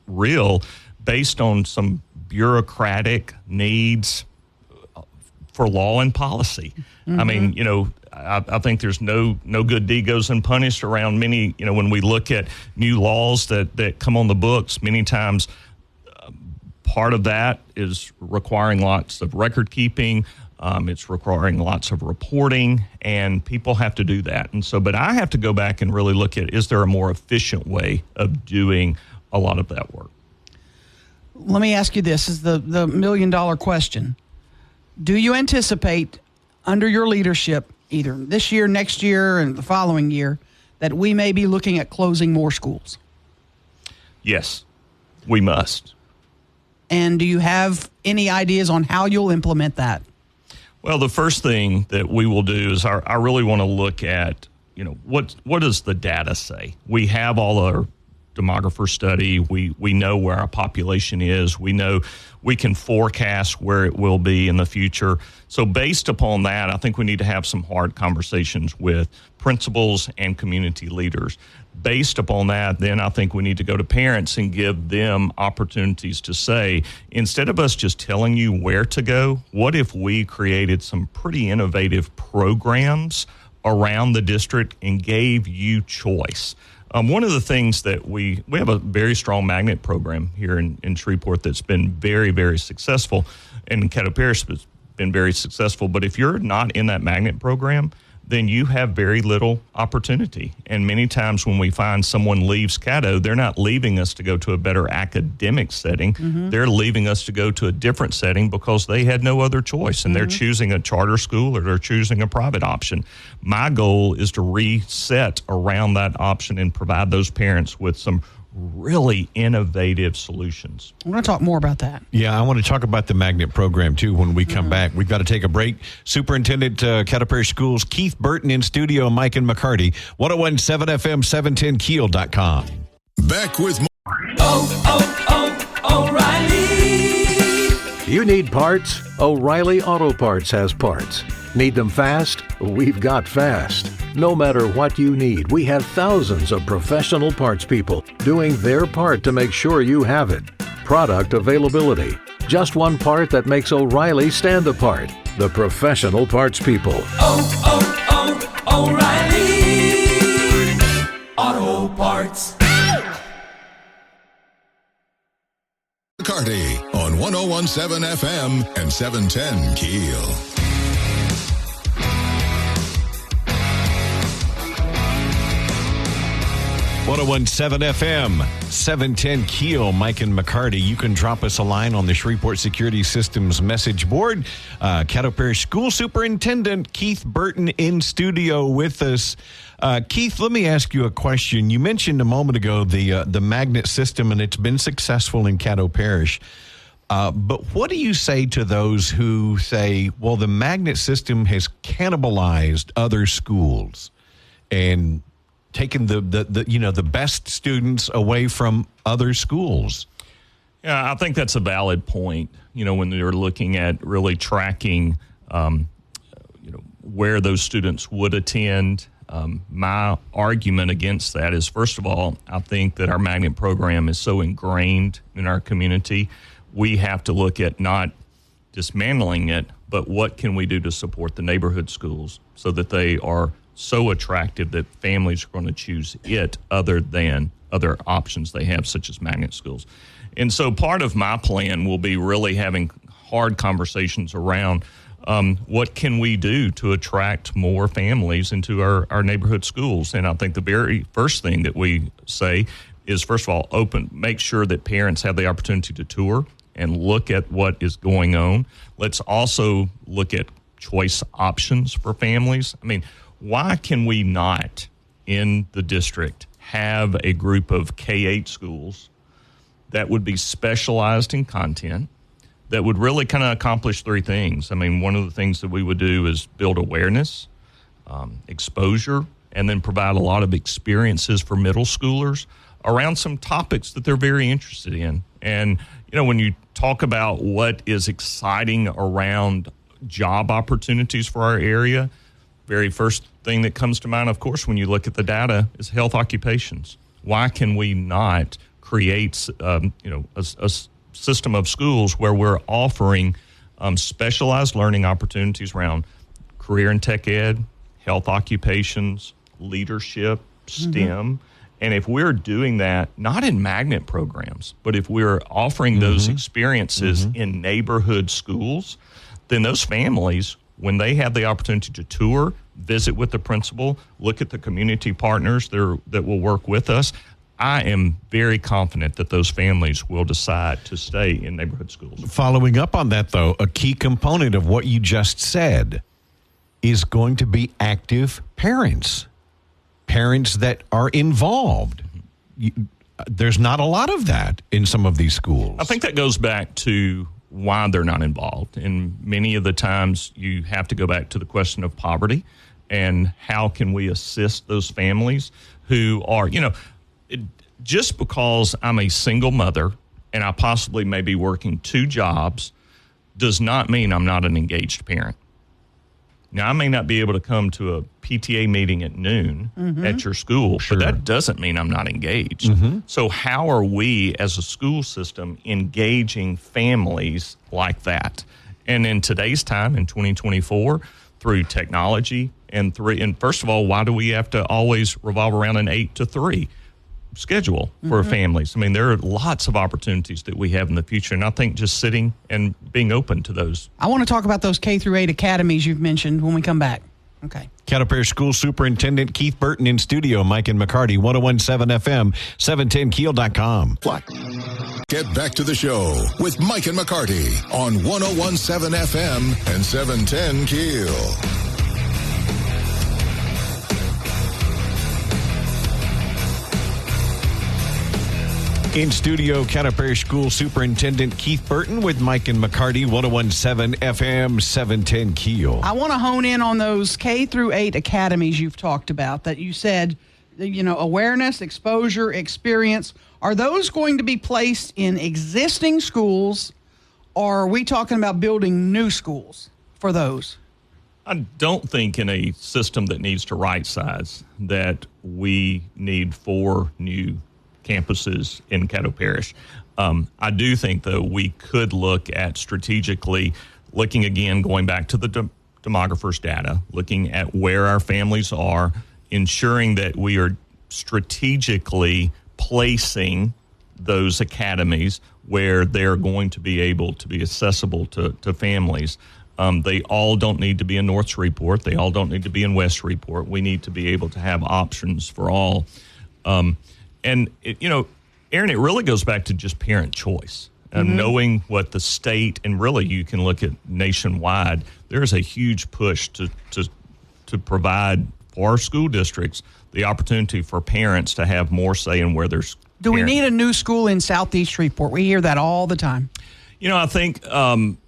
real, based on some bureaucratic needs for law and policy. Mm-hmm. I mean, I think there's no good deed goes unpunished around many, when we look at new laws that come on the books, many times part of that is requiring lots of record keeping. It's requiring lots of reporting, and people have to do that. And so, but I have to go back and really look at, is there a more efficient way of doing a lot of that work? Let me ask you this, is the $1 million question. Do you anticipate under your leadership, either this year, next year, and the following year, that we may be looking at closing more schools? Yes, we must. And do you have any ideas on how you'll implement that? Well, the first thing that we will do is I really want to look at, what does the data say? We have all our demographer study. We know where our population is. We know we can forecast where it will be in the future. So based upon that, I think we need to have some hard conversations with principals and community leaders. Based upon that, then I think we need to go to parents and give them opportunities to say, instead of us just telling you where to go, what if we created some pretty innovative programs around the district and gave you choice? One of the things that we have a very strong magnet program here in Shreveport that's been very, very successful, and Caddo Parish has been very successful. But if you're not in that magnet program, then you have very little opportunity. And many times when we find someone leaves Caddo, they're not leaving us to go to a better academic setting. Mm-hmm. They're leaving us to go to a different setting because they had no other choice, and they're choosing a charter school or they're choosing a private option. My goal is to reset around that option and provide those parents with some really innovative solutions. I'm going to talk more about that. Yeah, I want to talk about the magnet program, too, when we come back. We've got to take a break. Superintendent Caddo Parish Schools, Keith Burton in studio, Mike and McCarty, 101.7 FM, 710keel.com. Back with more. You need parts? O'Reilly Auto Parts has parts. Need them fast? We've got fast. No matter what you need, we have thousands of professional parts people doing their part to make sure you have it. Product availability. Just one part that makes O'Reilly stand apart. The professional parts people. O'Reilly Auto Parts. McCarty on 101.7 FM and 710 Keel. 101.7 FM, 710 Keel, Mike and McCarty. You can drop us a line on the Shreveport Security Systems message board. Caddo Parish School Superintendent Keith Burton in studio with us. Keith, let me ask you a question. You mentioned a moment ago the magnet system, and it's been successful in Caddo Parish. But what do you say to those who say, well, the magnet system has cannibalized other schools and taking the best students away from other schools? Yeah, I think that's a valid point. When they're looking at really tracking, where those students would attend. My argument against that is, first of all, I think that our magnet program is so ingrained in our community. We have to look at not dismantling it, but what can we do to support the neighborhood schools so that they are so attractive that families are going to choose it other than other options they have, such as magnet schools. And so part of my plan will be really having hard conversations around what can we do to attract more families into our neighborhood schools. And I think the very first thing that we say is, first of all, make sure that parents have the opportunity to tour and look at what is going on. Let's also look at choice options for families. I mean, why can we not, in the district, have a group of K-8 schools that would be specialized in content that would really kind of accomplish three things? I mean, one of the things that we would do is build awareness, exposure, and then provide a lot of experiences for middle schoolers around some topics that they're very interested in. And, when you talk about what is exciting around job opportunities for our area, very first thing that comes to mind, of course, when you look at the data, is health occupations. Why can we not create, a system of schools where we're offering specialized learning opportunities around career and tech ed, health occupations, leadership, STEM? And if we're doing that, not in magnet programs, but if we're offering those experiences in neighborhood schools, then those families, when they have the opportunity to tour, visit with the principal, look at the community partners that will work with us, I am very confident that those families will decide to stay in neighborhood schools. Following up on that, though, a key component of what you just said is going to be active parents that are involved. There's not a lot of that in some of these schools. I think that goes back to why they're not involved. And many of the times you have to go back to the question of poverty and how can we assist those families who are, just because I'm a single mother and I possibly may be working two jobs does not mean I'm not an engaged parent. Now, I may not be able to come to a PTA meeting at noon at your school, but that doesn't mean I'm not engaged. So how are we as a school system engaging families like that? And in today's time, in 2024, through technology and first of all, why do we have to always revolve around an 8 to 3 schedule for families? I mean, there are lots of opportunities that we have in the future, and I think just sitting and being open to those. I want to talk about those K-8 academies you've mentioned when we come back. Okay. Caddo Parish School Superintendent Keith Burton in studio, Mike and McCarty, 101.7 FM, 710keel.com. Get back to the show with Mike and McCarty on 101.7 FM and 710 Keel. In studio, County Parish School Superintendent Keith Burton with Mike and McCarty, 101.7 FM, 710 KEEL. I want to hone in on those K through 8 academies you've talked about that you said, awareness, exposure, experience. Are those going to be placed in existing schools, or are we talking about building new schools for those? I don't think in a system that needs to right size that we need 4 new campuses in Caddo Parish. I do think, though, we could look at strategically looking again, going back to the demographer's data, looking at where our families are, ensuring that we are strategically placing those academies where they're going to be able to be accessible to families. They all don't need to be in North Shreveport. They all don't need to be in West Shreveport. We need to be able to have options for all. And, Aaron, it really goes back to just parent choice. Knowing what the state, and really you can look at nationwide, there's a huge push to provide for our school districts the opportunity for parents to have more say in where there's. Do we need a new school in Southeast Shreveport? We hear that all the time. I think I'm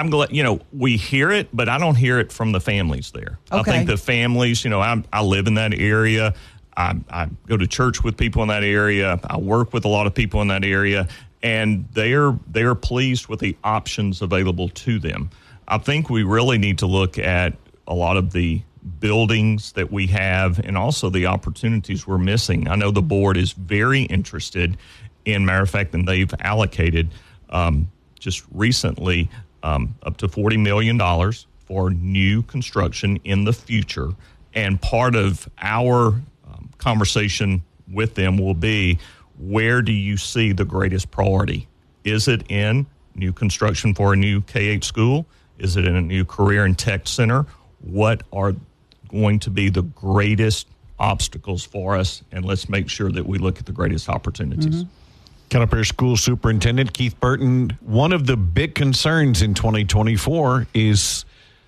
glad, we hear it, but I don't hear it from the families there. Okay. I think the families, I live in that area. I go to church with people in that area. I work with a lot of people in that area, and they are pleased with the options available to them. I think we really need to look at a lot of the buildings that we have and also the opportunities we're missing. I know the board is very interested in, matter of fact, and they've allocated just recently up to $40 million for new construction in the future. And part of our conversation with them will be, where do you see the greatest priority? Is it in new construction for a new K-8 school? Is it in a new career and tech center? What are going to be the greatest obstacles for us? And let's make sure that we look at the greatest opportunities. County Parish School Superintendent Keith Burton, one of the big concerns in 2024 is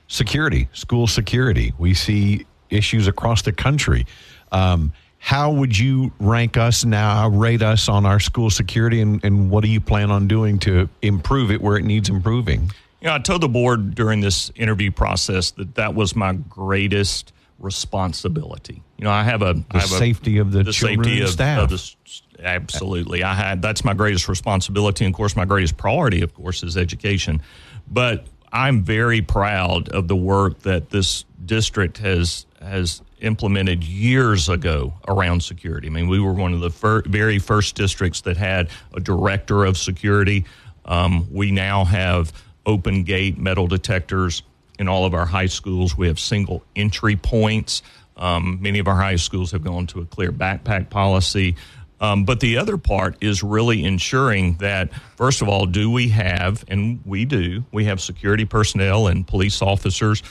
security, school security. We see issues across the country. How would you rate us on our school security, and what do you plan on doing to improve it where it needs improving? I told the board during this interview process that was my greatest responsibility. I have the safety of the children and staff. Absolutely. That's my greatest responsibility. And of course, my greatest priority, of course, is education. But I'm very proud of the work that this district has implemented years ago around security. I mean, we were one of the very first districts that had a director of security. We now have open gate metal detectors in all of our high schools. We have single entry points. Many of our high schools have gone to a clear backpack policy. But the other part is really ensuring that, first of all, we have security personnel and police officers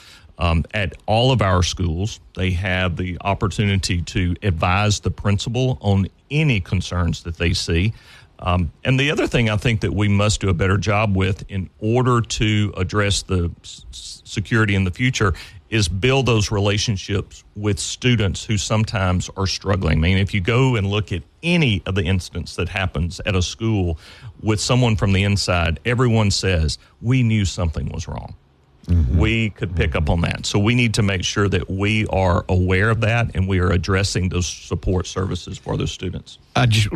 at all of our schools. They have the opportunity to advise the principal on any concerns that they see. And the other thing I think that we must do a better job with in order to address the security in the future is build those relationships with students who sometimes are struggling. I mean, if you go and look at any of the incidents that happens at a school with someone from the inside, everyone says, we knew something was wrong. We could pick up on that. So we need to make sure that we are aware of that and we are addressing those support services for those students. I just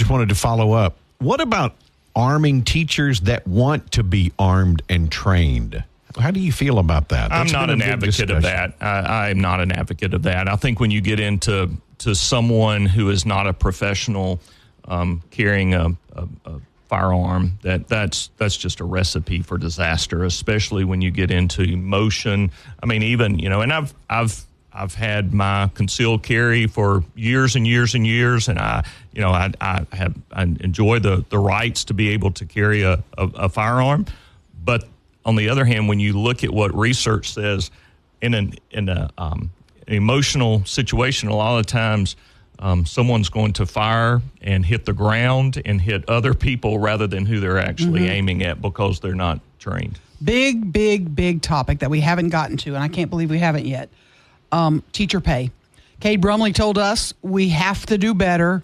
wanted to follow up. What about arming teachers that want to be armed and trained? How do you feel about that? I'm not an advocate of that. I'm not an advocate of that. I think when you get into someone who is not a professional carrying a firearm, that's just a recipe for disaster, especially when you get into emotion. I mean, even, and I've had my concealed carry for years and years and years, and I enjoy the rights to be able to carry a firearm. But on the other hand, when you look at what research says in an emotional situation, a lot of times someone's going to fire and hit the ground and hit other people rather than who they're actually aiming at because they're not trained. Big topic that we haven't gotten to, and I can't believe we haven't yet. Teacher pay. Cade Brumley told us we have to do better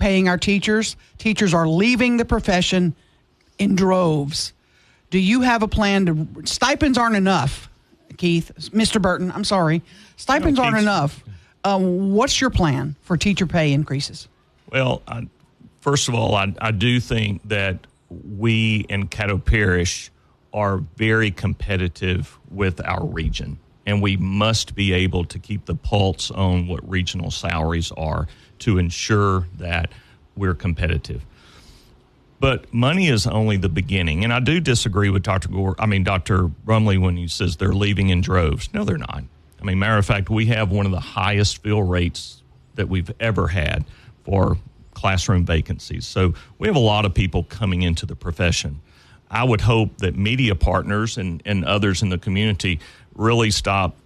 paying our teachers. Teachers are leaving the profession in droves. Do you have a plan to? Stipends aren't enough, Keith. Mr. Burton, I'm sorry. Stipends aren't enough. What's your plan for teacher pay increases? Well, first of all, I do think that we in Caddo Parish are very competitive with our region, and we must be able to keep the pulse on what regional salaries are to ensure that we're competitive. But money is only the beginning, and I do disagree with Dr. Brumley when he says they're leaving in droves. No, they're not. I mean, matter of fact, we have one of the highest fill rates that we've ever had for classroom vacancies. So we have a lot of people coming into the profession. I would hope that media partners and others in the community really stop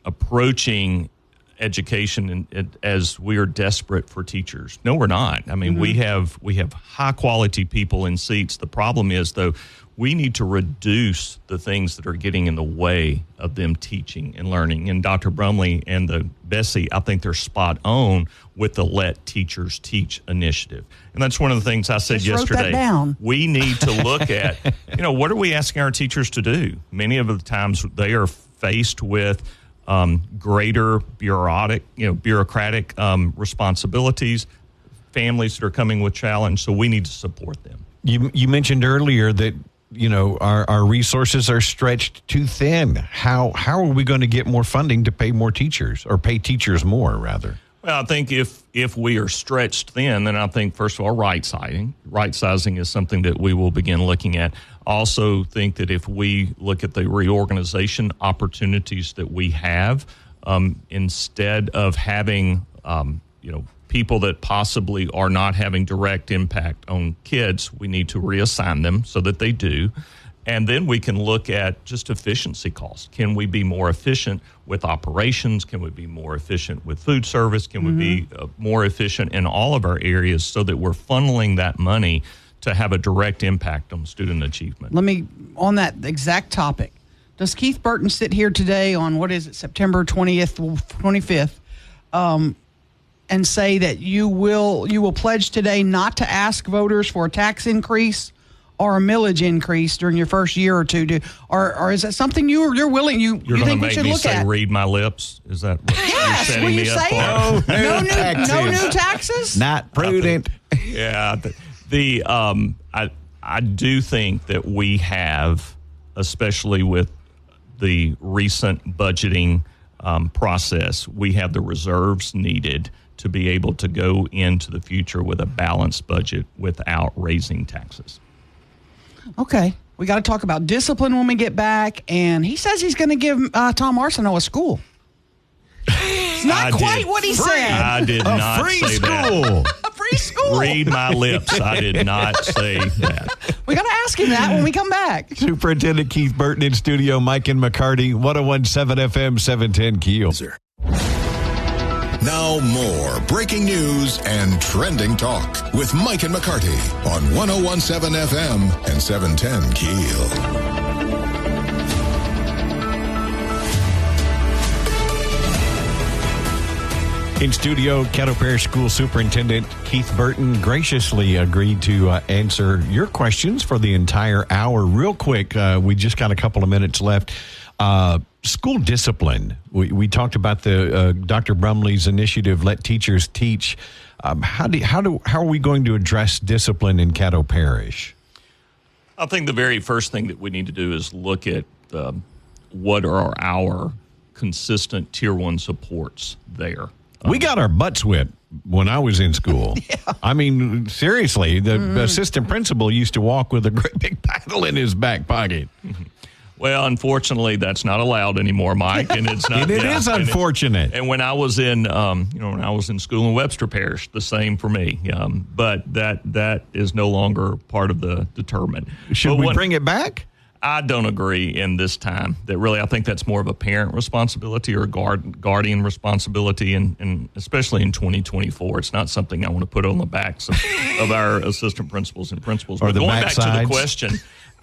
approaching education as we are desperate for teachers. No, we're not. I mean, we have high quality people in seats. The problem is, though, we need to reduce the things that are getting in the way of them teaching and learning. And Dr. Brumley and the Bessie, I think they're spot on with the Let Teachers Teach initiative. And that's one of the things I said yesterday. Wrote that down. We need to look at, what are we asking our teachers to do? Many of the times they are faced with greater bureaucratic responsibilities, families that are coming with challenge. So we need to support them. You mentioned earlier that our resources are stretched too thin. How are we going to get more funding to pay more teachers, or pay teachers more rather? Well, I think if we are stretched thin, then I think, first of all, right sizing is something that we will begin looking at. I also think that if we look at the reorganization opportunities that we have, instead of having, people that possibly are not having direct impact on kids, we need to reassign them so that they do. And then we can look at just efficiency costs. Can we be more efficient with operations? Can we be more efficient with food service? Can we be more efficient in all of our areas so that we're funneling that money to have a direct impact on student achievement? On that exact topic, does Keith Burton sit here today on, September 20th, 25th, and say that you will pledge today not to ask voters for a tax increase or a millage increase during your first year or two? Or is that something you're willing? You think we should look at? Read my lips? Is that what you're setting will you me up say for? No new taxes? Not prudent. I do think that we have, especially with the recent budgeting process, we have the reserves needed to be able to go into the future with a balanced budget without raising taxes. Okay. We got to talk about discipline when we get back. And he says he's going to give Tom Arsenault a school. It's not quite what he said. I did not say that. A free school. Read my lips. I did not say that. We got to ask him that when we come back. Superintendent Keith Burton in studio, Mike and McCarty, 101.7 FM, 710 KEEL. Now more breaking news and trending talk with Mike and McCarty on 101.7 FM and 710 KEEL. In studio, Caddo Parish School Superintendent Keith Burton graciously agreed to answer your questions for the entire hour. Real quick, we just got a couple of minutes left. School discipline. We talked about the Dr. Brumley's initiative, Let Teachers Teach. How are we going to address discipline in Caddo Parish? I think the very first thing that we need to do is look at what are our consistent Tier 1 supports there. We got our butts whipped when I was in school. Yeah. I mean, seriously, the assistant principal used to walk with a great big paddle in his back pocket. Well, unfortunately, that's not allowed anymore, Mike, and it's not. It is unfortunate. And when I was in, when I was in school in Webster Parish, the same for me. But that is no longer part of the determinant. Should we bring it back? I don't agree in this time. That really, I think that's more of a parent responsibility or guardian responsibility, and especially in 2024, it's not something I want to put on the backs of our assistant principals and principals. Or but the going back backsides. to the question,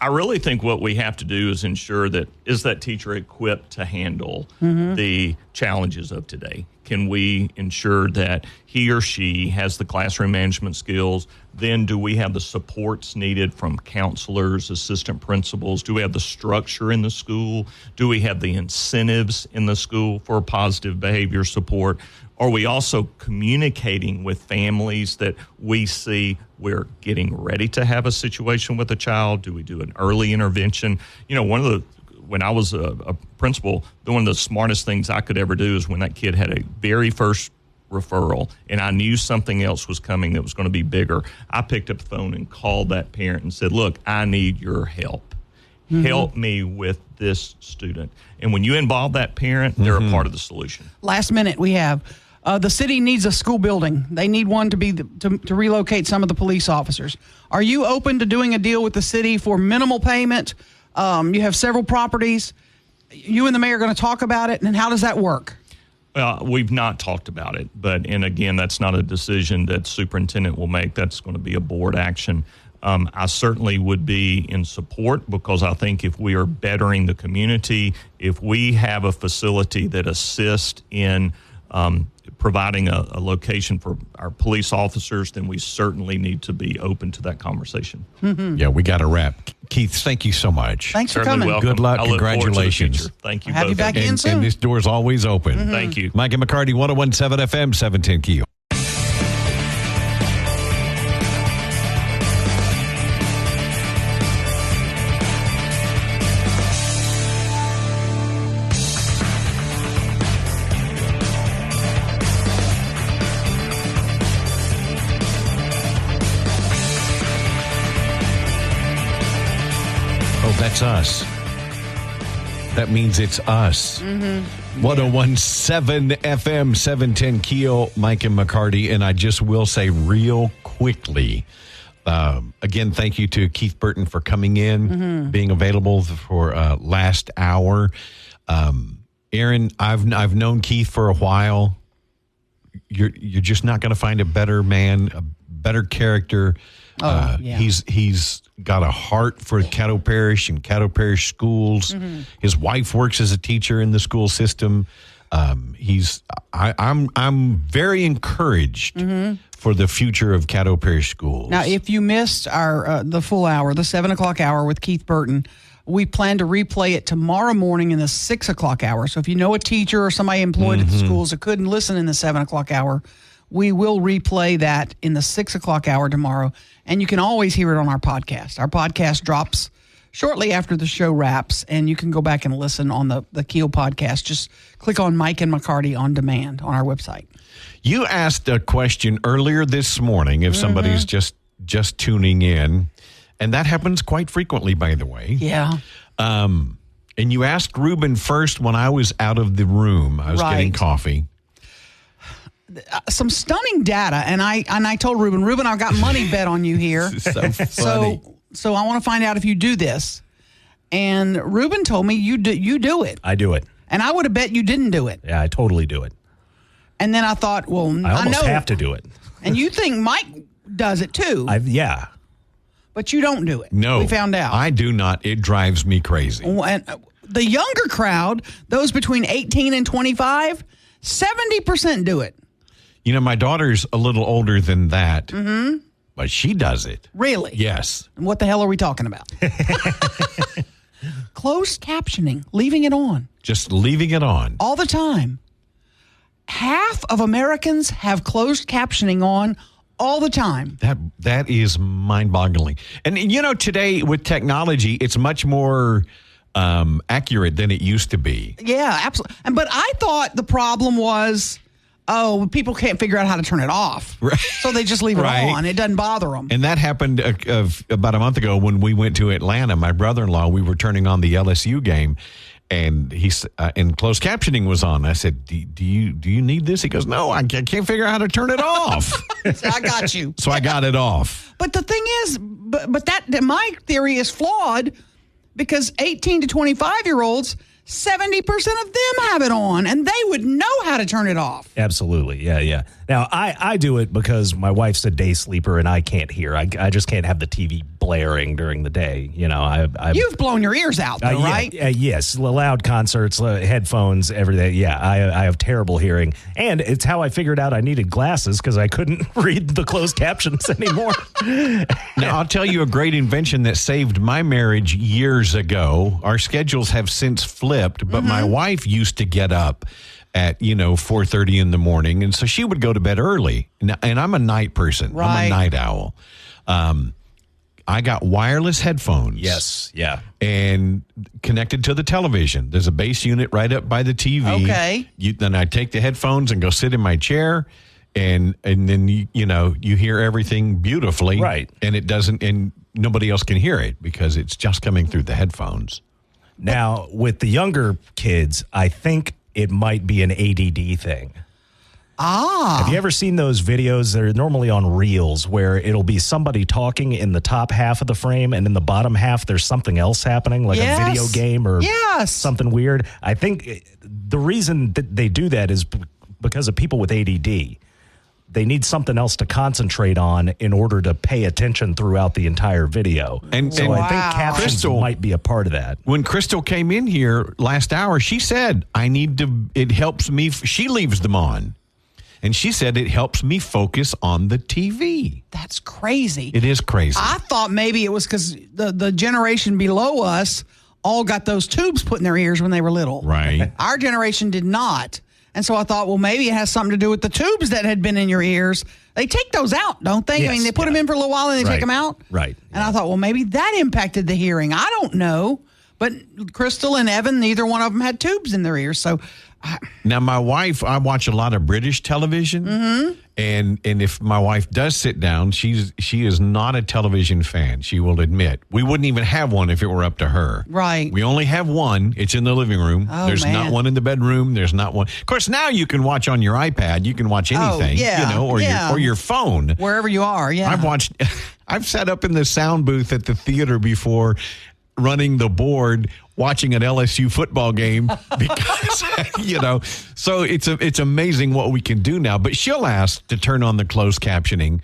I really think what we have to do is ensure that is that teacher equipped to handle the challenges of today? can we ensure that he or she has the classroom management skills? Then do we have the supports needed from counselors, assistant principals? Do we have the structure in the school? Do we have the incentives in the school for positive behavior support? Are we also communicating with families that we see we're getting ready to have a situation with a child? Do we do an early intervention? When I was a principal, one of the smartest things I could ever do is when that kid had a very first referral and I knew something else was coming that was going to be bigger, I picked up the phone and called that parent and said, look, I need your help. Help me with this student. And when you involve that parent, they're a part of the solution. Last minute we have. The city needs a school building. They need one to relocate some of the police officers. Are you open to doing a deal with the city for minimal payment? You have several properties. You and the mayor are going to talk about it, and how does that work? Well, we've not talked about it, and again, that's not a decision that superintendent will make. That's going to be a board action. I certainly would be in support because I think if we are bettering the community, if we have a facility that assists in providing a location for our police officers, then we certainly need to be open to that conversation. Yeah, we got to wrap. Keith, thank you so much. Thanks for coming. Welcome. Good luck. I look forward to the Congratulations. future. Thank you Have both. you back in soon. And this door's always open. Thank you. Mike and McCarty, 101.7 FM, 710 KEEL. That's us. That means it's us. 101.7 FM, 710 KEEL, Mike and McCarty. And I just will say real quickly, again, thank you to Keith Burton for coming in, being available for last hour. Aaron, I've known Keith for a while. You're just not going to find a better man, a better character. He's got a heart for Caddo Parish and Caddo Parish schools. His wife works as a teacher in the school system. I'm very encouraged for the future of Caddo Parish schools. Now, if you missed our the full hour, the 7 o'clock hour with Keith Burton, we plan to replay it tomorrow morning in the 6 o'clock hour. So if you know a teacher or somebody employed at the schools that couldn't listen in the 7 o'clock hour, we will replay that in the 6 o'clock hour tomorrow. And you can always hear it on our podcast. Our podcast drops shortly after the show wraps, and you can go back and listen on the KEEL podcast. Just click on Mike and McCarty on demand on our website. You asked a question earlier this morning if somebody's just tuning in, and that happens quite frequently, by the way. Yeah. And you asked Ruben first when I was out of the room. I was getting coffee. Some stunning data, and I told Ruben, I've got money bet on you here. So funny. So I want to find out if you do this. And Ruben told me you do it. I do it. And I would have bet you didn't do it. Yeah, I totally do it. And then I thought, well, I almost know. have to do it. And you think Mike does it too. Yeah. But you don't do it. No. We found out. I do not. It drives me crazy. And the younger crowd, those between 18 and 25, 70% do it. You know, my daughter's a little older than that, but she does it. Really? Yes. What the hell are we talking about? Closed captioning, leaving it on. Just leaving it on. All the time. Half of Americans have closed captioning on all the time. That is mind-boggling. And, you know, today with technology, it's much more accurate than it used to be. Yeah, absolutely. But I thought the problem was, people can't figure out how to turn it off. Right. So they just leave it on. It doesn't bother them. And that happened about a month ago when we went to Atlanta. My brother-in-law, we were turning on the LSU game, and he's and closed captioning was on. I said, do you need this? He goes, no, I can't figure out how to turn it off. So I got you. So I got it off. But the thing is, but that my theory is flawed because 18 to 25-year-olds, 70% of them have it on, and they would know how to turn it off. Absolutely. Yeah. Now, I do it because my wife's a day sleeper, and I can't hear. I just can't have the TV blaring during the day. You've blown your ears out, though, right? Yes, loud concerts, headphones, everything. Yeah, I have terrible hearing, and it's how I figured out I needed glasses because I couldn't read the closed captions anymore. Now, I'll tell you a great invention that saved my marriage years ago. Our schedules have since flipped, but my wife used to get up at 4:30 in the morning, and so she would go to bed early. And I'm a night person. Right. I'm a night owl. I got wireless headphones. Yes, yeah. And connected to the television. There's a base unit right up by the TV. Okay. Then I take the headphones and go sit in my chair, and then you hear everything beautifully. Right. And it doesn't, and nobody else can hear it because it's just coming through the headphones. Now, with the younger kids, I think it might be an ADD thing. Have you ever seen those videos? They're normally on Reels where it'll be somebody talking in the top half of the frame, and in the bottom half there's something else happening, like a video game or something weird. I think the reason that they do that is because of people with ADD. They need something else to concentrate on in order to pay attention throughout the entire video. And so I think captions might be a part of that. When Crystal came in here last hour, she said, it helps me. She leaves them on. And she said it helps me focus on the TV. That's crazy. It is crazy. I thought maybe it was because the generation below us all got those tubes put in their ears when they were little. Right. Our generation did not. And so I thought, well, maybe it has something to do with the tubes that had been in your ears. They take those out, don't they? Yes, I mean, they put them in for a little while and they take them out. Right. And I thought, well, maybe that impacted the hearing. I don't know. But Crystal and Evan, neither one of them had tubes in their ears. So now, my wife, I watch a lot of British television. Mm-hmm. And if my wife does sit down, she is not a television fan, she will admit. We wouldn't even have one if it were up to her. Right. We only have one. It's in the living room. Oh, There's not one in the bedroom. There's not one. Of course, now you can watch on your iPad. You can watch anything, or your phone. Wherever you are, yeah. I've sat up in the sound booth at the theater before, running the board, watching an LSU football game because, so it's amazing what we can do now. But she'll ask to turn on the closed captioning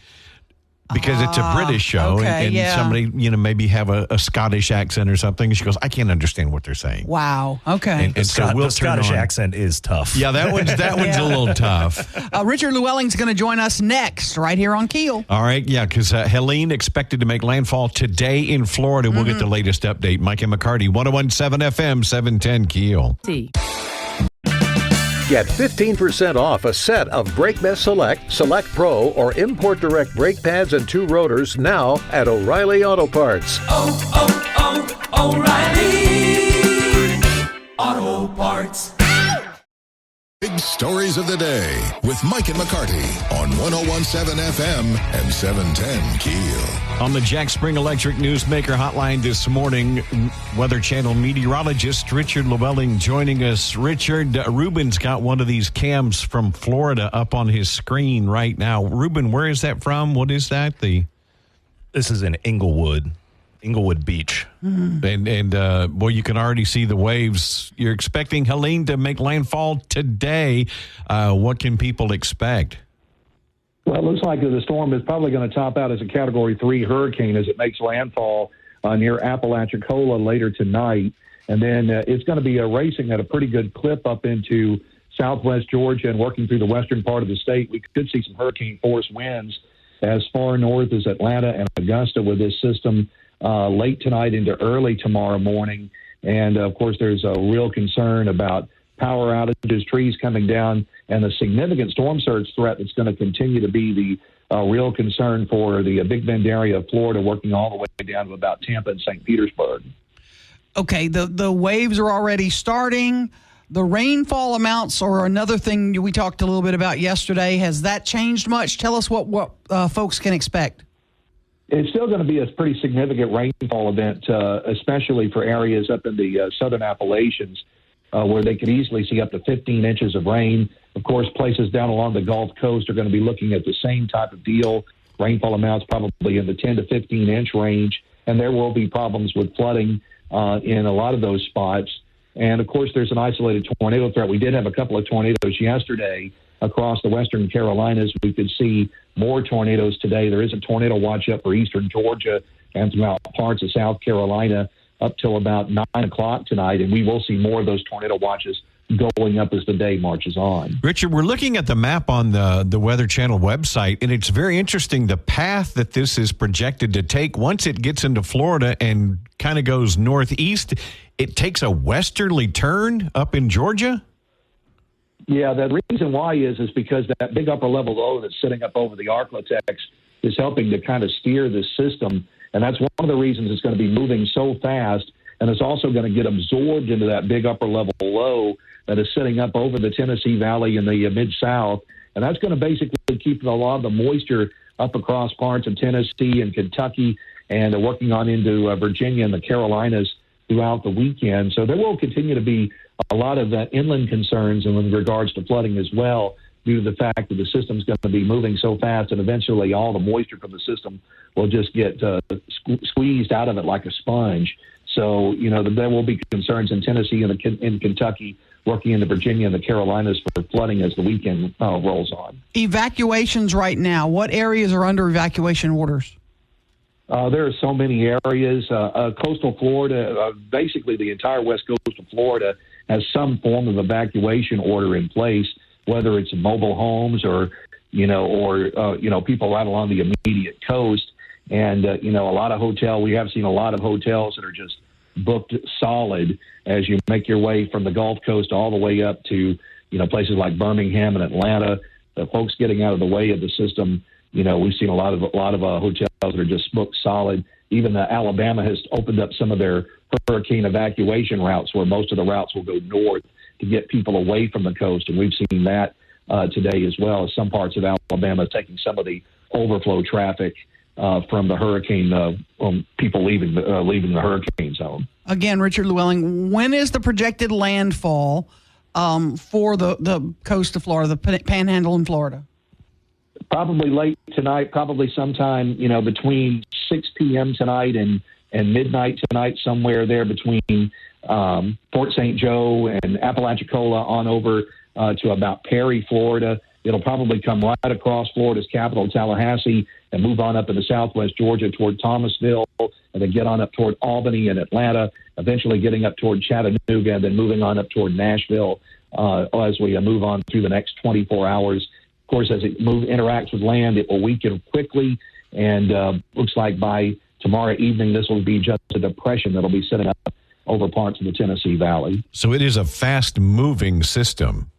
because it's a British show and somebody, maybe have a Scottish accent or something. She goes, I can't understand what they're saying. Wow. Okay. And so the Scottish accent is tough. Yeah, that one's a little tough. Richard Llewellyn's going to join us next right here on KEEL. All right. Yeah, because Helene expected to make landfall today in Florida. We'll get the latest update. Mike and McCarty, 101.7 FM, 710 KEEL. Get 15% off a set of Brake Best Select, Select Pro, or Import Direct brake pads and 2 rotors now at O'Reilly Auto Parts. O'Reilly Auto Parts. Big stories of the day with Mike and McCarty on 101.7 FM and 710 KEEL. On the Jack Spring Electric Newsmaker hotline this morning, Weather Channel meteorologist Richard Llewellyn joining us. Richard, Ruben's got one of these cams from Florida up on his screen right now. Ruben, where is that from? What is that? This is in Inglewood Beach. And boy, you can already see the waves. You're expecting Helene to make landfall today. What can people expect? Well, it looks like the storm is probably going to top out as a Category 3 hurricane as it makes landfall near Apalachicola later tonight. And then it's going to be racing at a pretty good clip up into southwest Georgia and working through the western part of the state. We could see some hurricane force winds as far north as Atlanta and Augusta with this system late tonight into early tomorrow morning. And, of course, there's a real concern about power outages, trees coming down, and the significant storm surge threat that's going to continue to be the real concern for the Big Bend area of Florida, working all the way down to about Tampa and St. Petersburg. Okay, the waves are already starting. The rainfall amounts are another thing we talked a little bit about yesterday. Has that changed much? Tell us what folks can expect. It's still going to be a pretty significant rainfall event, especially for areas up in the southern Appalachians, where they could easily see up to 15 inches of rain. Of course, places down along the Gulf Coast are going to be looking at the same type of deal. Rainfall amounts probably in the 10 to 15 inch range, and there will be problems with flooding in a lot of those spots. And, of course, there's an isolated tornado threat. We did have a couple of tornadoes yesterday across the western Carolinas. We could see more tornadoes today. There is a tornado watch up for eastern Georgia and throughout parts of South Carolina up till about 9 o'clock tonight. And we will see more of those tornado watches going up as the day marches on. Richard, we're looking at the map on the Weather Channel website, and it's very interesting the path that this is projected to take. Once it gets into Florida and kind of goes northeast, it takes a westerly turn up in Georgia? Yeah, the reason why is because that big upper level low that's sitting up over the Arklatex is helping to kind of steer this system, and that's one of the reasons it's going to be moving so fast, and it's also going to get absorbed into that big upper level low that is sitting up over the Tennessee Valley in the Mid-South. And that's going to basically keep a lot of the moisture up across parts of Tennessee and Kentucky and working on into Virginia and the Carolinas throughout the weekend. So there will continue to be a lot of inland concerns in regards to flooding as well, due to the fact that the system's going to be moving so fast, and eventually all the moisture from the system will just get squeezed out of it like a sponge. So, there will be concerns in Tennessee and in Kentucky, working into Virginia and the Carolinas for flooding as the weekend rolls on. Evacuations right now. What areas are under evacuation orders? There are so many areas. Coastal Florida, basically the entire west coast of Florida, has some form of evacuation order in place, whether it's mobile homes or people right along the immediate coast. And, we have seen a lot of hotels that are just booked solid as you make your way from the Gulf Coast all the way up to, places like Birmingham and Atlanta. The folks getting out of the way of the system, we've seen a lot of hotels that are just booked solid. Even Alabama has opened up some of their hurricane evacuation routes, where most of the routes will go north to get people away from the coast. And we've seen that today as well, as some parts of Alabama taking some of the overflow traffic from the hurricane, people leaving the hurricane zone. Again, Richard Llewellyn, when is the projected landfall for the coast of Florida, the Panhandle in Florida? Probably late tonight, probably sometime, between 6 p.m. tonight and midnight tonight, somewhere there between Port St. Joe and Apalachicola on over to about Perry, Florida. It'll probably come right across Florida's capital, Tallahassee, and move on up into southwest Georgia toward Thomasville, and then get on up toward Albany and Atlanta, eventually getting up toward Chattanooga, and then moving on up toward Nashville as we move on through the next 24 hours. Of course, as it interacts with land, it will weaken quickly, and looks like by tomorrow evening, this will be just a depression that will be setting up over parts of the Tennessee Valley. So it is a fast-moving system.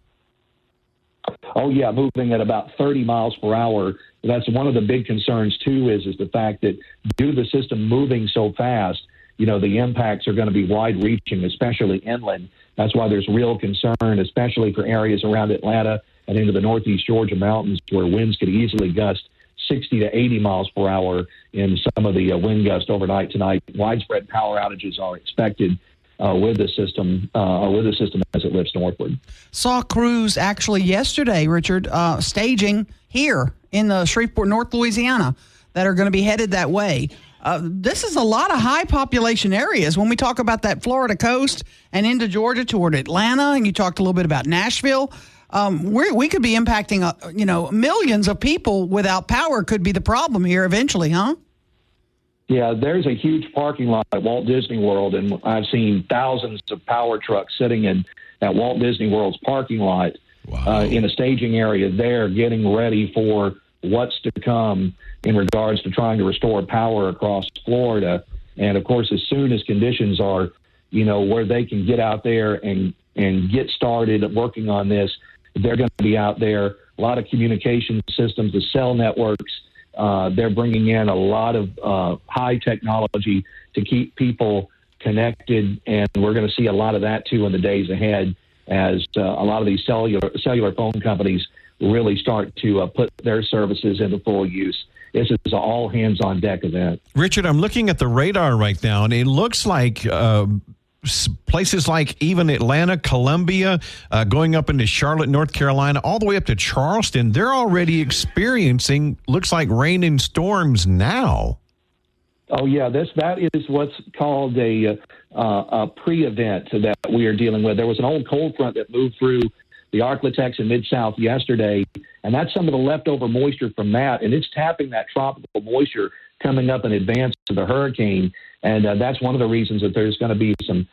Oh, yeah, moving at about 30 miles per hour. That's one of the big concerns, too, is the fact that due to the system moving so fast, the impacts are going to be wide-reaching, especially inland. That's why there's real concern, especially for areas around Atlanta and into the northeast Georgia mountains, where winds could easily gust 60 to 80 miles per hour in some of the wind gusts overnight tonight. Widespread power outages are expected with the system as it lifts northward. Saw crews actually yesterday, Richard, staging here in the Shreveport, North Louisiana, that are going to be headed that way. This is a lot of high population areas. When we talk about that Florida coast and into Georgia toward Atlanta, and you talked a little bit about Nashville, we could be impacting, millions of people without power could be the problem here eventually, huh? Yeah, there's a huge parking lot at Walt Disney World, and I've seen thousands of power trucks sitting at Walt Disney World's parking lot. Wow. In a staging area there, getting ready for what's to come in regards to trying to restore power across Florida. And, of course, as soon as conditions are, where they can get out there and get started working on this, they're going to be out there. A lot of communication systems, the cell networks, they're bringing in a lot of high technology to keep people connected, and we're going to see a lot of that, too, in the days ahead, as a lot of these cellular phone companies really start to put their services into full use. This is an all-hands-on-deck event. Richard, I'm looking at the radar right now, and it looks like places like even Atlanta, Columbia, going up into Charlotte, North Carolina, all the way up to Charleston, they're already experiencing, looks like, rain and storms now. Oh, yeah, that is what's called a pre-event that we are dealing with. There was an old cold front that moved through the Arklatex and Mid-South yesterday, and that's some of the leftover moisture from that, and it's tapping that tropical moisture coming up in advance of the hurricane, and that's one of the reasons that there's going to be some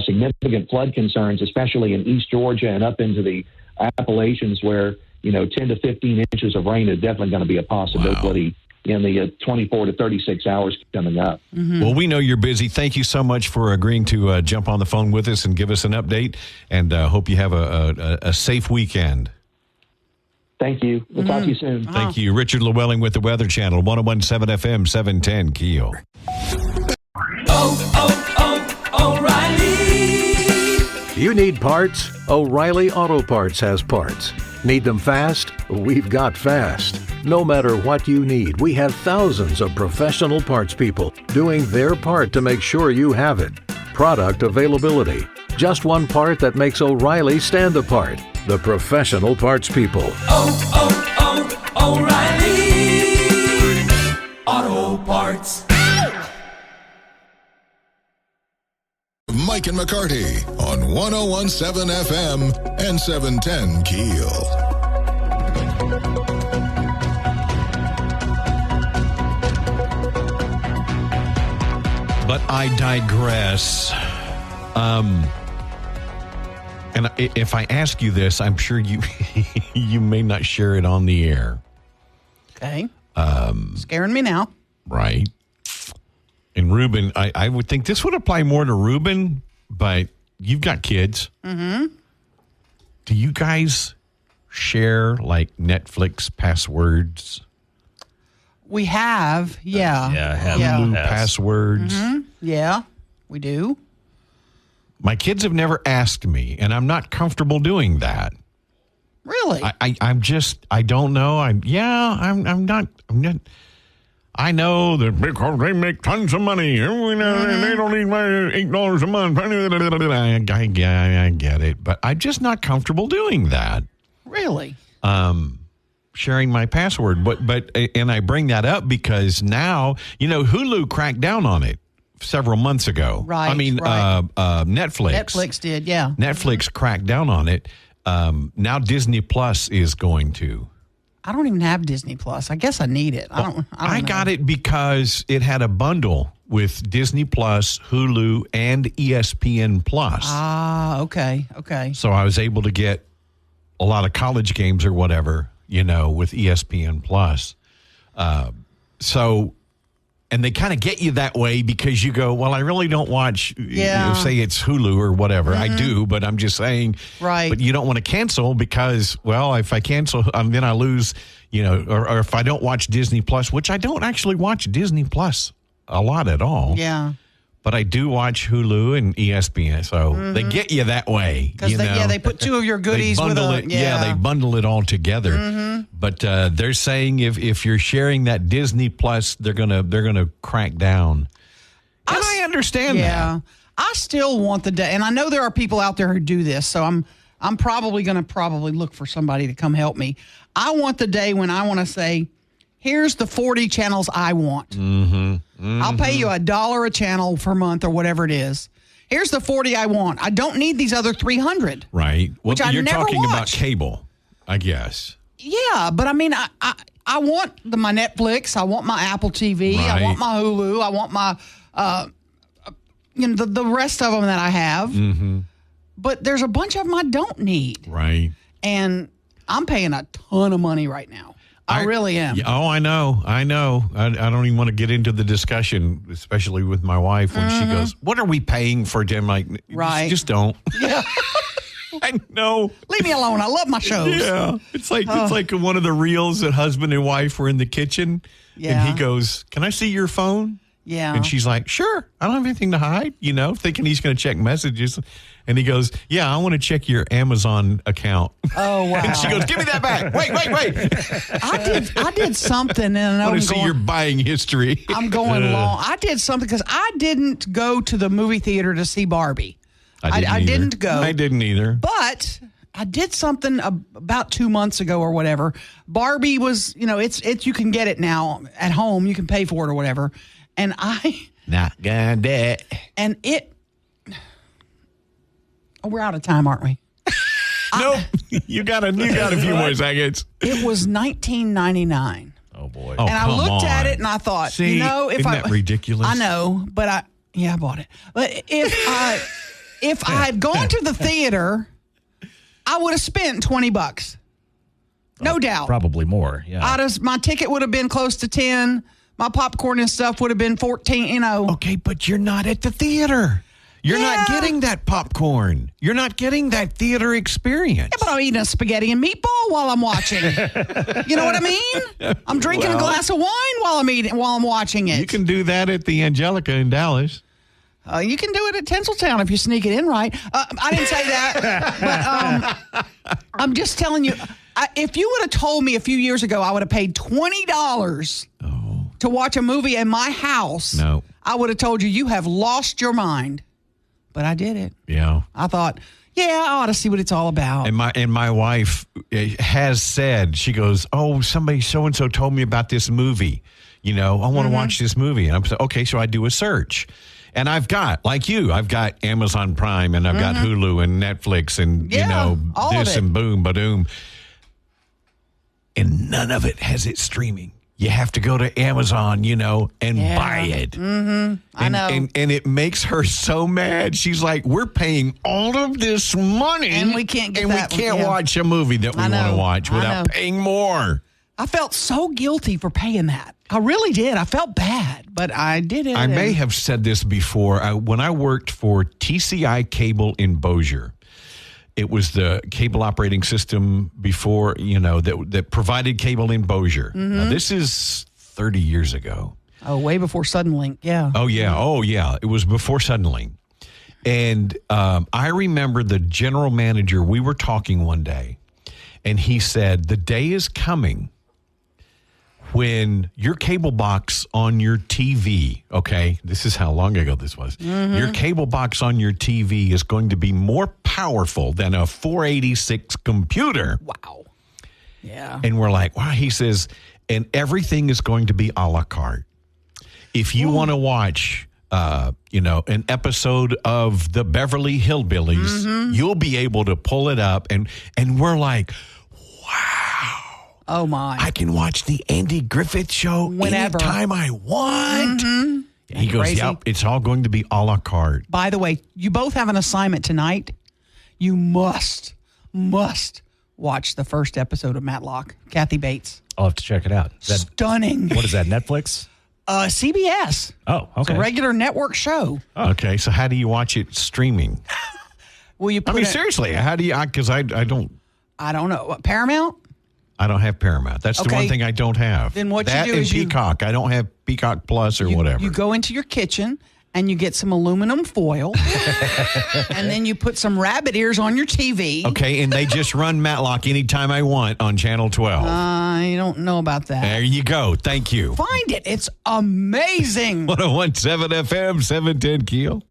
significant flood concerns, especially in East Georgia and up into the Appalachians, where 10 to 15 inches of rain is definitely going to be a possibility in the 24 to 36 hours coming up. Well, we know you're busy. Thank you so much for agreeing to jump on the phone with us and give us an update, and hope you have a safe weekend. Thank you. We'll talk to you soon. Thank you. Richard Llewellyn with the Weather Channel, 101.7 FM, 710 KEEL. O'Reilly. You need parts? O'Reilly Auto Parts has parts. Need them fast? We've got fast. No matter what you need, we have thousands of professional parts people doing their part to make sure you have it. Product availability. Just one part that makes O'Reilly stand apart. The professional parts people. O'Reilly Auto Parts. Mike and McCarty on 101.7 FM and 710 KEEL. But I digress. And if I ask you this, I'm sure you you may not share it on the air. Okay. Scaring me now. Right. And Ruben, I would think this would apply more to Ruben, but you've got kids. Mm-hmm. Do you guys share like Netflix passwords? We have, yeah. Hulu passwords. Mm-hmm. Yeah, we do. My kids have never asked me, and I'm not comfortable doing that. Really? I'm just, I don't know. I'm not. I know that because they make tons of money. They don't need my $8 a month. I get it, but I'm just not comfortable doing that. Really? Sharing my password, but and I bring that up because now Hulu cracked down on it several months ago. Right. I mean, Netflix. Netflix did, yeah. Netflix cracked down on it. Now Disney Plus is going to. I don't even have Disney Plus. I guess I need it. I got it because it had a bundle with Disney Plus, Hulu, and ESPN Plus. Ah, okay. So I was able to get a lot of college games or whatever, with ESPN Plus. And they kind of get you that way because you go, well, I really don't watch, say it's Hulu or whatever. Mm-hmm. I do, but I'm just saying. Right. But you don't want to cancel because, well, if I cancel, then I lose, or if I don't watch Disney Plus, which I don't actually watch Disney Plus a lot at all. Yeah. But I do watch Hulu and ESPN, so they get you that way. Because they put two of your goodies with it. Yeah, they bundle it all together. Mm-hmm. But they're saying if you're sharing that Disney Plus, they're gonna crack down. And I understand that. Yeah, I still want the day, and I know there are people out there who do this. So I'm probably gonna look for somebody to come help me. I want the day when I want to say, here's the 40 channels I want. Mm-hmm. Mm-hmm. I'll pay you $1 a channel per month or whatever it is. Here's the 40 I want. I don't need these other 300. Right. Well, which you're never talking watch. About cable, I guess. Yeah, but I mean, I want my Netflix. I want my Apple TV. Right. I want my Hulu. I want my, the rest of them that I have. Mm-hmm. But there's a bunch of them I don't need. Right. And I'm paying a ton of money right now. I really am. Oh, I know. I don't even want to get into the discussion, especially with my wife when she goes, "What are we paying for?" I'm like, right. Just don't. Yeah. I know. Leave me alone. I love my shows. Yeah. It's like one of the reels that husband and wife were in the kitchen. Yeah. And he goes, "Can I see your phone?" Yeah. And she's like, "Sure. I don't have anything to hide," thinking he's going to check messages. And he goes, "Yeah, I want to check your Amazon account." Oh, wow. And she goes, "Give me that back. Wait. I did something. And I want to see your buying history. I'm going long. I did something because I didn't go to the movie theater to see Barbie. I didn't go. I didn't either. But I did something about 2 months ago or whatever. Barbie was, it's you can get it now at home. You can pay for it or whatever. And not gonna do it. And we're out of time, aren't we? Nope. You got a few more seconds. It was 1999. Oh, boy. Oh, And I come looked at on. it and I thought, See, if isn't that ridiculous? I know, but I bought it. But if I had gone to the theater, I would have spent $20. No doubt. Probably more. Yeah. My ticket would have been close to 10. My popcorn and stuff would have been 14, Okay, but you're not at the theater. You're not Yeah. getting that popcorn. You're not getting that theater experience. Yeah, but I'm eating a spaghetti and meatball while I'm watching. You know what I mean? I'm drinking a glass of wine while I'm watching it. You can do that at the Angelica in Dallas. You can do it at Tinseltown if you sneak it in right. I didn't say that, but I'm just telling you, if you would have told me a few years ago I would have paid $20 to watch a movie in my house, No. I would have told you have lost your mind. But I did it. Yeah. I thought, I ought to see what it's all about. And my wife has said, she goes, oh, somebody so-and-so told me about this movie. I want to watch this movie. And I'm saying, okay, so I do a search. And I've got, like you, I've got Amazon Prime and I've got Hulu and Netflix and, all this of it. and boom, ba-doom. And none of it has it streaming. You have to go to Amazon, and buy it. Mm-hmm. I know. And it makes her so mad. She's like, we're paying all of this money. And we can't get that we can't one. Yeah. watch a movie that we I want to know. watch I without know. paying more. I felt so guilty for paying that. I really did. I felt bad, but I did it. I may have said this before. When I worked for TCI Cable in Bossier, it was the cable operating system before, that provided cable in Bossier. Now, this is 30 years ago. Oh, way before Suddenlink. Yeah. Oh, yeah. It was before Suddenlink. And I remember the general manager, we were talking one day, and he said, the day is coming when your cable box on your TV, okay, this is how long ago this was, your cable box on your TV is going to be more powerful than a 486 computer. Wow. Yeah. And we're like, wow. He says, and everything is going to be a la carte. If you want to watch, an episode of the Beverly Hillbillies, you'll be able to pull it up. And we're like, wow. Oh, my. I can watch the Andy Griffith Show Whenever. anytime I want. He goes, Crazy. yep, it's all going to be a la carte. By the way, you both have an assignment tonight. You must watch the first episode of Matlock. Kathy Bates. I'll have to check it out. Stunning. What is that, Netflix? CBS. Oh, It's okay. a regular network show. Okay, so how do you watch it streaming? Will you I put mean, it? seriously, how do you, because I don't. I don't know. What, Paramount? I don't have Paramount. That's the Okay. one thing I don't have. Then what you that do and is you- Peacock. I don't have Peacock Plus or whatever. You go into your kitchen and you get some aluminum foil, and then you put some rabbit ears on your TV. Okay, and they just run Matlock anytime I want on Channel 12. I don't know about that. There you go. Thank you. Find it. It's amazing. 101.7 FM, 710 Keel.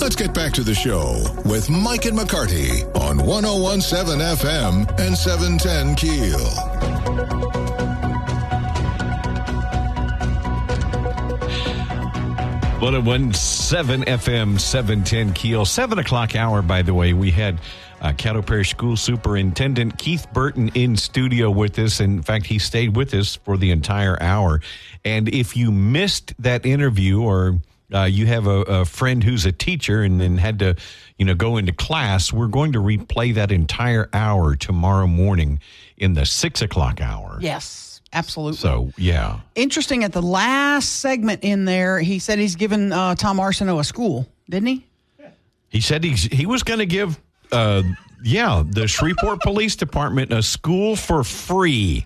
Let's get back to the show with Mike and McCarty on 101.7 FM and 710 Keel. 101.7 FM, 710 Keel. 7 o'clock hour, by the way. We had Caddo Parish School Superintendent Keith Burton in studio with us. In fact, he stayed with us for the entire hour. And if you missed that interview, or you have a friend who's a teacher and then had to, go into class, we're going to replay that entire hour tomorrow morning in the 6 o'clock hour. Yes, absolutely. So, yeah. Interesting, at the last segment in there, he said he's given Tom Arsenault a school, didn't he? He said he was going to give, the Shreveport Police Department a school for free.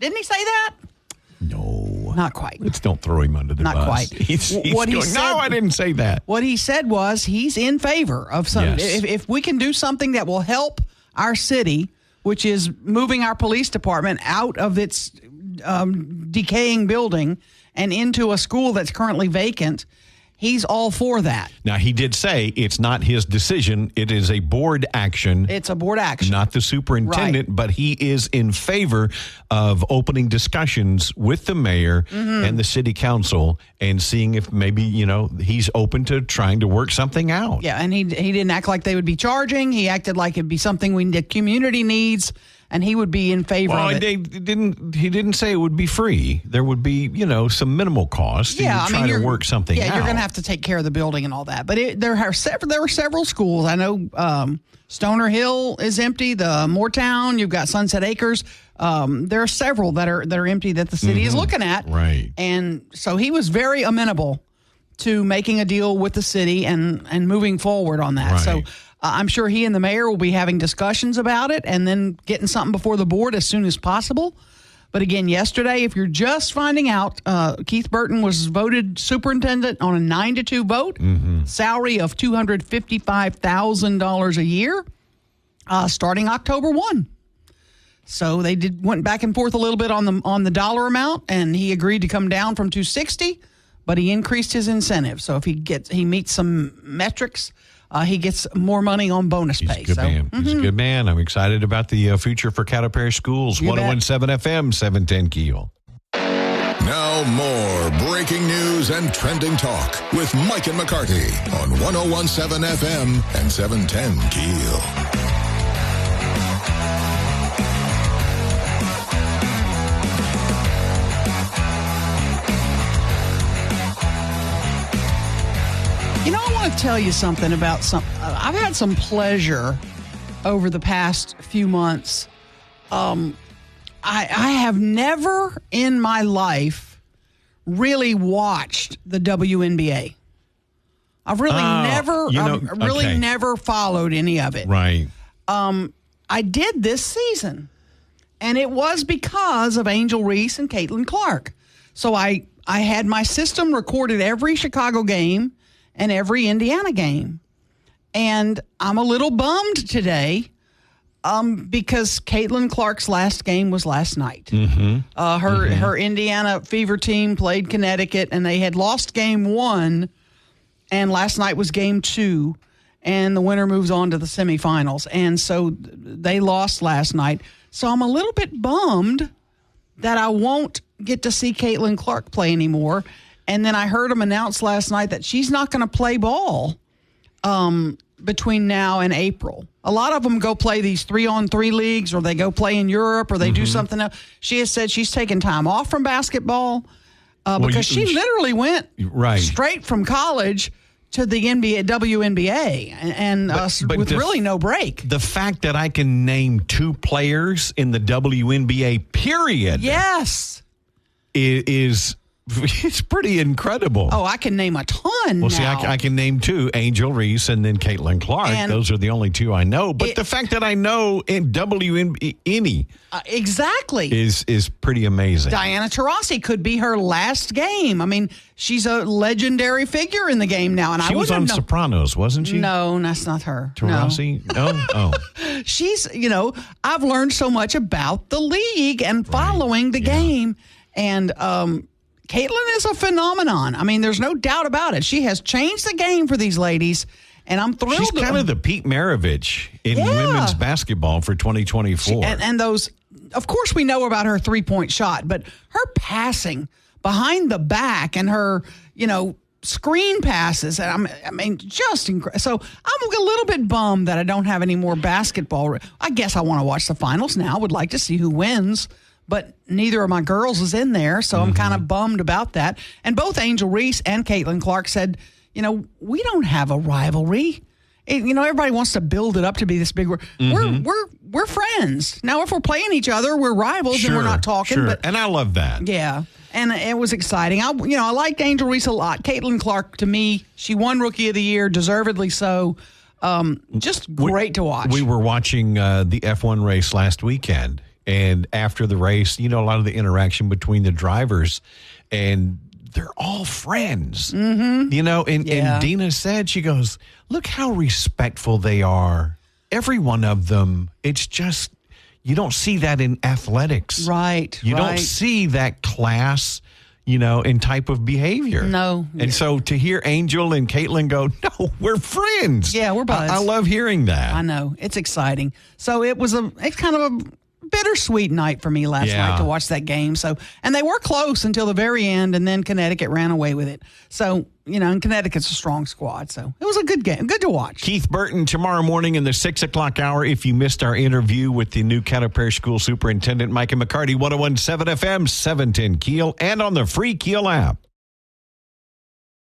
Didn't he say that? No. Not quite. Let's don't throw him under the Not bus. quite. He's What he going, said- no, I didn't say that. What he said was he's in favor of some. Yes. If we can do something that will help our city, which is moving our police department out of its decaying building and into a school that's currently vacant, he's all for that. Now, he did say it's not his decision. It is a board action. It's a board action. Not the superintendent, but he is in favor of opening discussions with the mayor and the city council and seeing if maybe, he's open to trying to work something out. Yeah, and he didn't act like they would be charging. He acted like it'd be something the community needs, and he would be in favor of it. He didn't say it would be free. There would be, some minimal cost. Yeah, try to work something out. Yeah, you're going to have to take care of the building and all that. But there were several schools. I know Stoner Hill is empty. The Moortown, you've got Sunset Acres. There are several that are empty that the city is looking at. Right. And so he was very amenable to making a deal with the city and moving forward on that. Right. So I'm sure he and the mayor will be having discussions about it and then getting something before the board as soon as possible. But again, yesterday, if you're just finding out, Keith Burton was voted superintendent on a 9-2 vote, salary of $255,000 a year, starting October 1. So they went back and forth a little bit on the dollar amount, and he agreed to come down from $260, but he increased his incentive. So if he meets some metrics, he gets more money on bonus pay. He's a good man. He's a good man. I'm excited about the future for Caddo Parish Schools. 101.7 FM, 710 KEEL. Now more breaking news and trending talk with Mike and McCarty on 101.7 FM and 710 KEEL. I want to tell you something about I've had some pleasure over the past few months. I have never in my life really watched the WNBA. I've really never followed any of it. Right. I did this season, and it was because of Angel Reese and Caitlin Clark. So I had my system recorded every Chicago game and every Indiana game. And I'm a little bummed today because Caitlin Clark's last game was last night. Her Indiana Fever team played Connecticut, and they had lost game 1, and last night was game 2, and the winner moves on to the semifinals. And so they lost last night. So I'm a little bit bummed that I won't get to see Caitlin Clark play anymore. And then I heard them announce last night that she's not going to play ball between now and April. A lot of them go play these 3-on-3 leagues, or they go play in Europe, or they do something else. She has said she's taking time off from basketball because she literally went straight from college to the WNBA and with really no break. The fact that I can name 2 players in the WNBA period, is it's pretty incredible. Oh, I can name a ton. Well, see, I can name 2, Angel Reese and then Caitlin Clark. And those are the only 2 I know. But the fact that I know in WNBA exactly is pretty amazing. Diana Taurasi could be her last game. I mean, she's a legendary figure in the game now. And she was on Sopranos, wasn't she? No, that's not her. Taurasi? No? Oh. She's, I've learned so much about the league and following the game. And Caitlin is a phenomenon. I mean, there's no doubt about it. She has changed the game for these ladies, and I'm thrilled. She's kind of the Pete Maravich in women's basketball for 2024. And those, of course, we know about her three-point shot, but her passing behind the back and her, screen passes, and I mean, just incredible. So I'm a little bit bummed that I don't have any more basketball. I guess I want to watch the finals now. I would like to see who wins. But neither of my girls is in there, so I'm kind of bummed about that. And both Angel Reese and Caitlin Clark said, we don't have a rivalry. Everybody wants to build it up to be this big. We're friends. Now, if we're playing each other, we're rivals and we're not talking. Sure. But, and I love that. Yeah, and it was exciting. I liked Angel Reese a lot. Caitlin Clark, to me, she won Rookie of the Year, deservedly so. Just great to watch. We were watching the F1 race last weekend. And after the race, a lot of the interaction between the drivers, and they're all friends, and Dina said, she goes, look how respectful they are. Every one of them. It's just, you don't see that in athletics. Right. You don't see that class. and type of behavior. No. And so to hear Angel and Caitlin go, no, we're friends. Yeah, we're buds. I love hearing that. I know. It's exciting. So it's kind of a bittersweet night for me last night to watch that game. So, and they were close until the very end, and then Connecticut ran away with it. So, and Connecticut's a strong squad. So it was a good game. Good to watch. Keith Burton tomorrow morning in the 6 o'clock hour. If you missed our interview with the new Caddo Parish School Superintendent, Mike McCarty, 101.7 FM, 710 KEEL, and on the free KEEL app.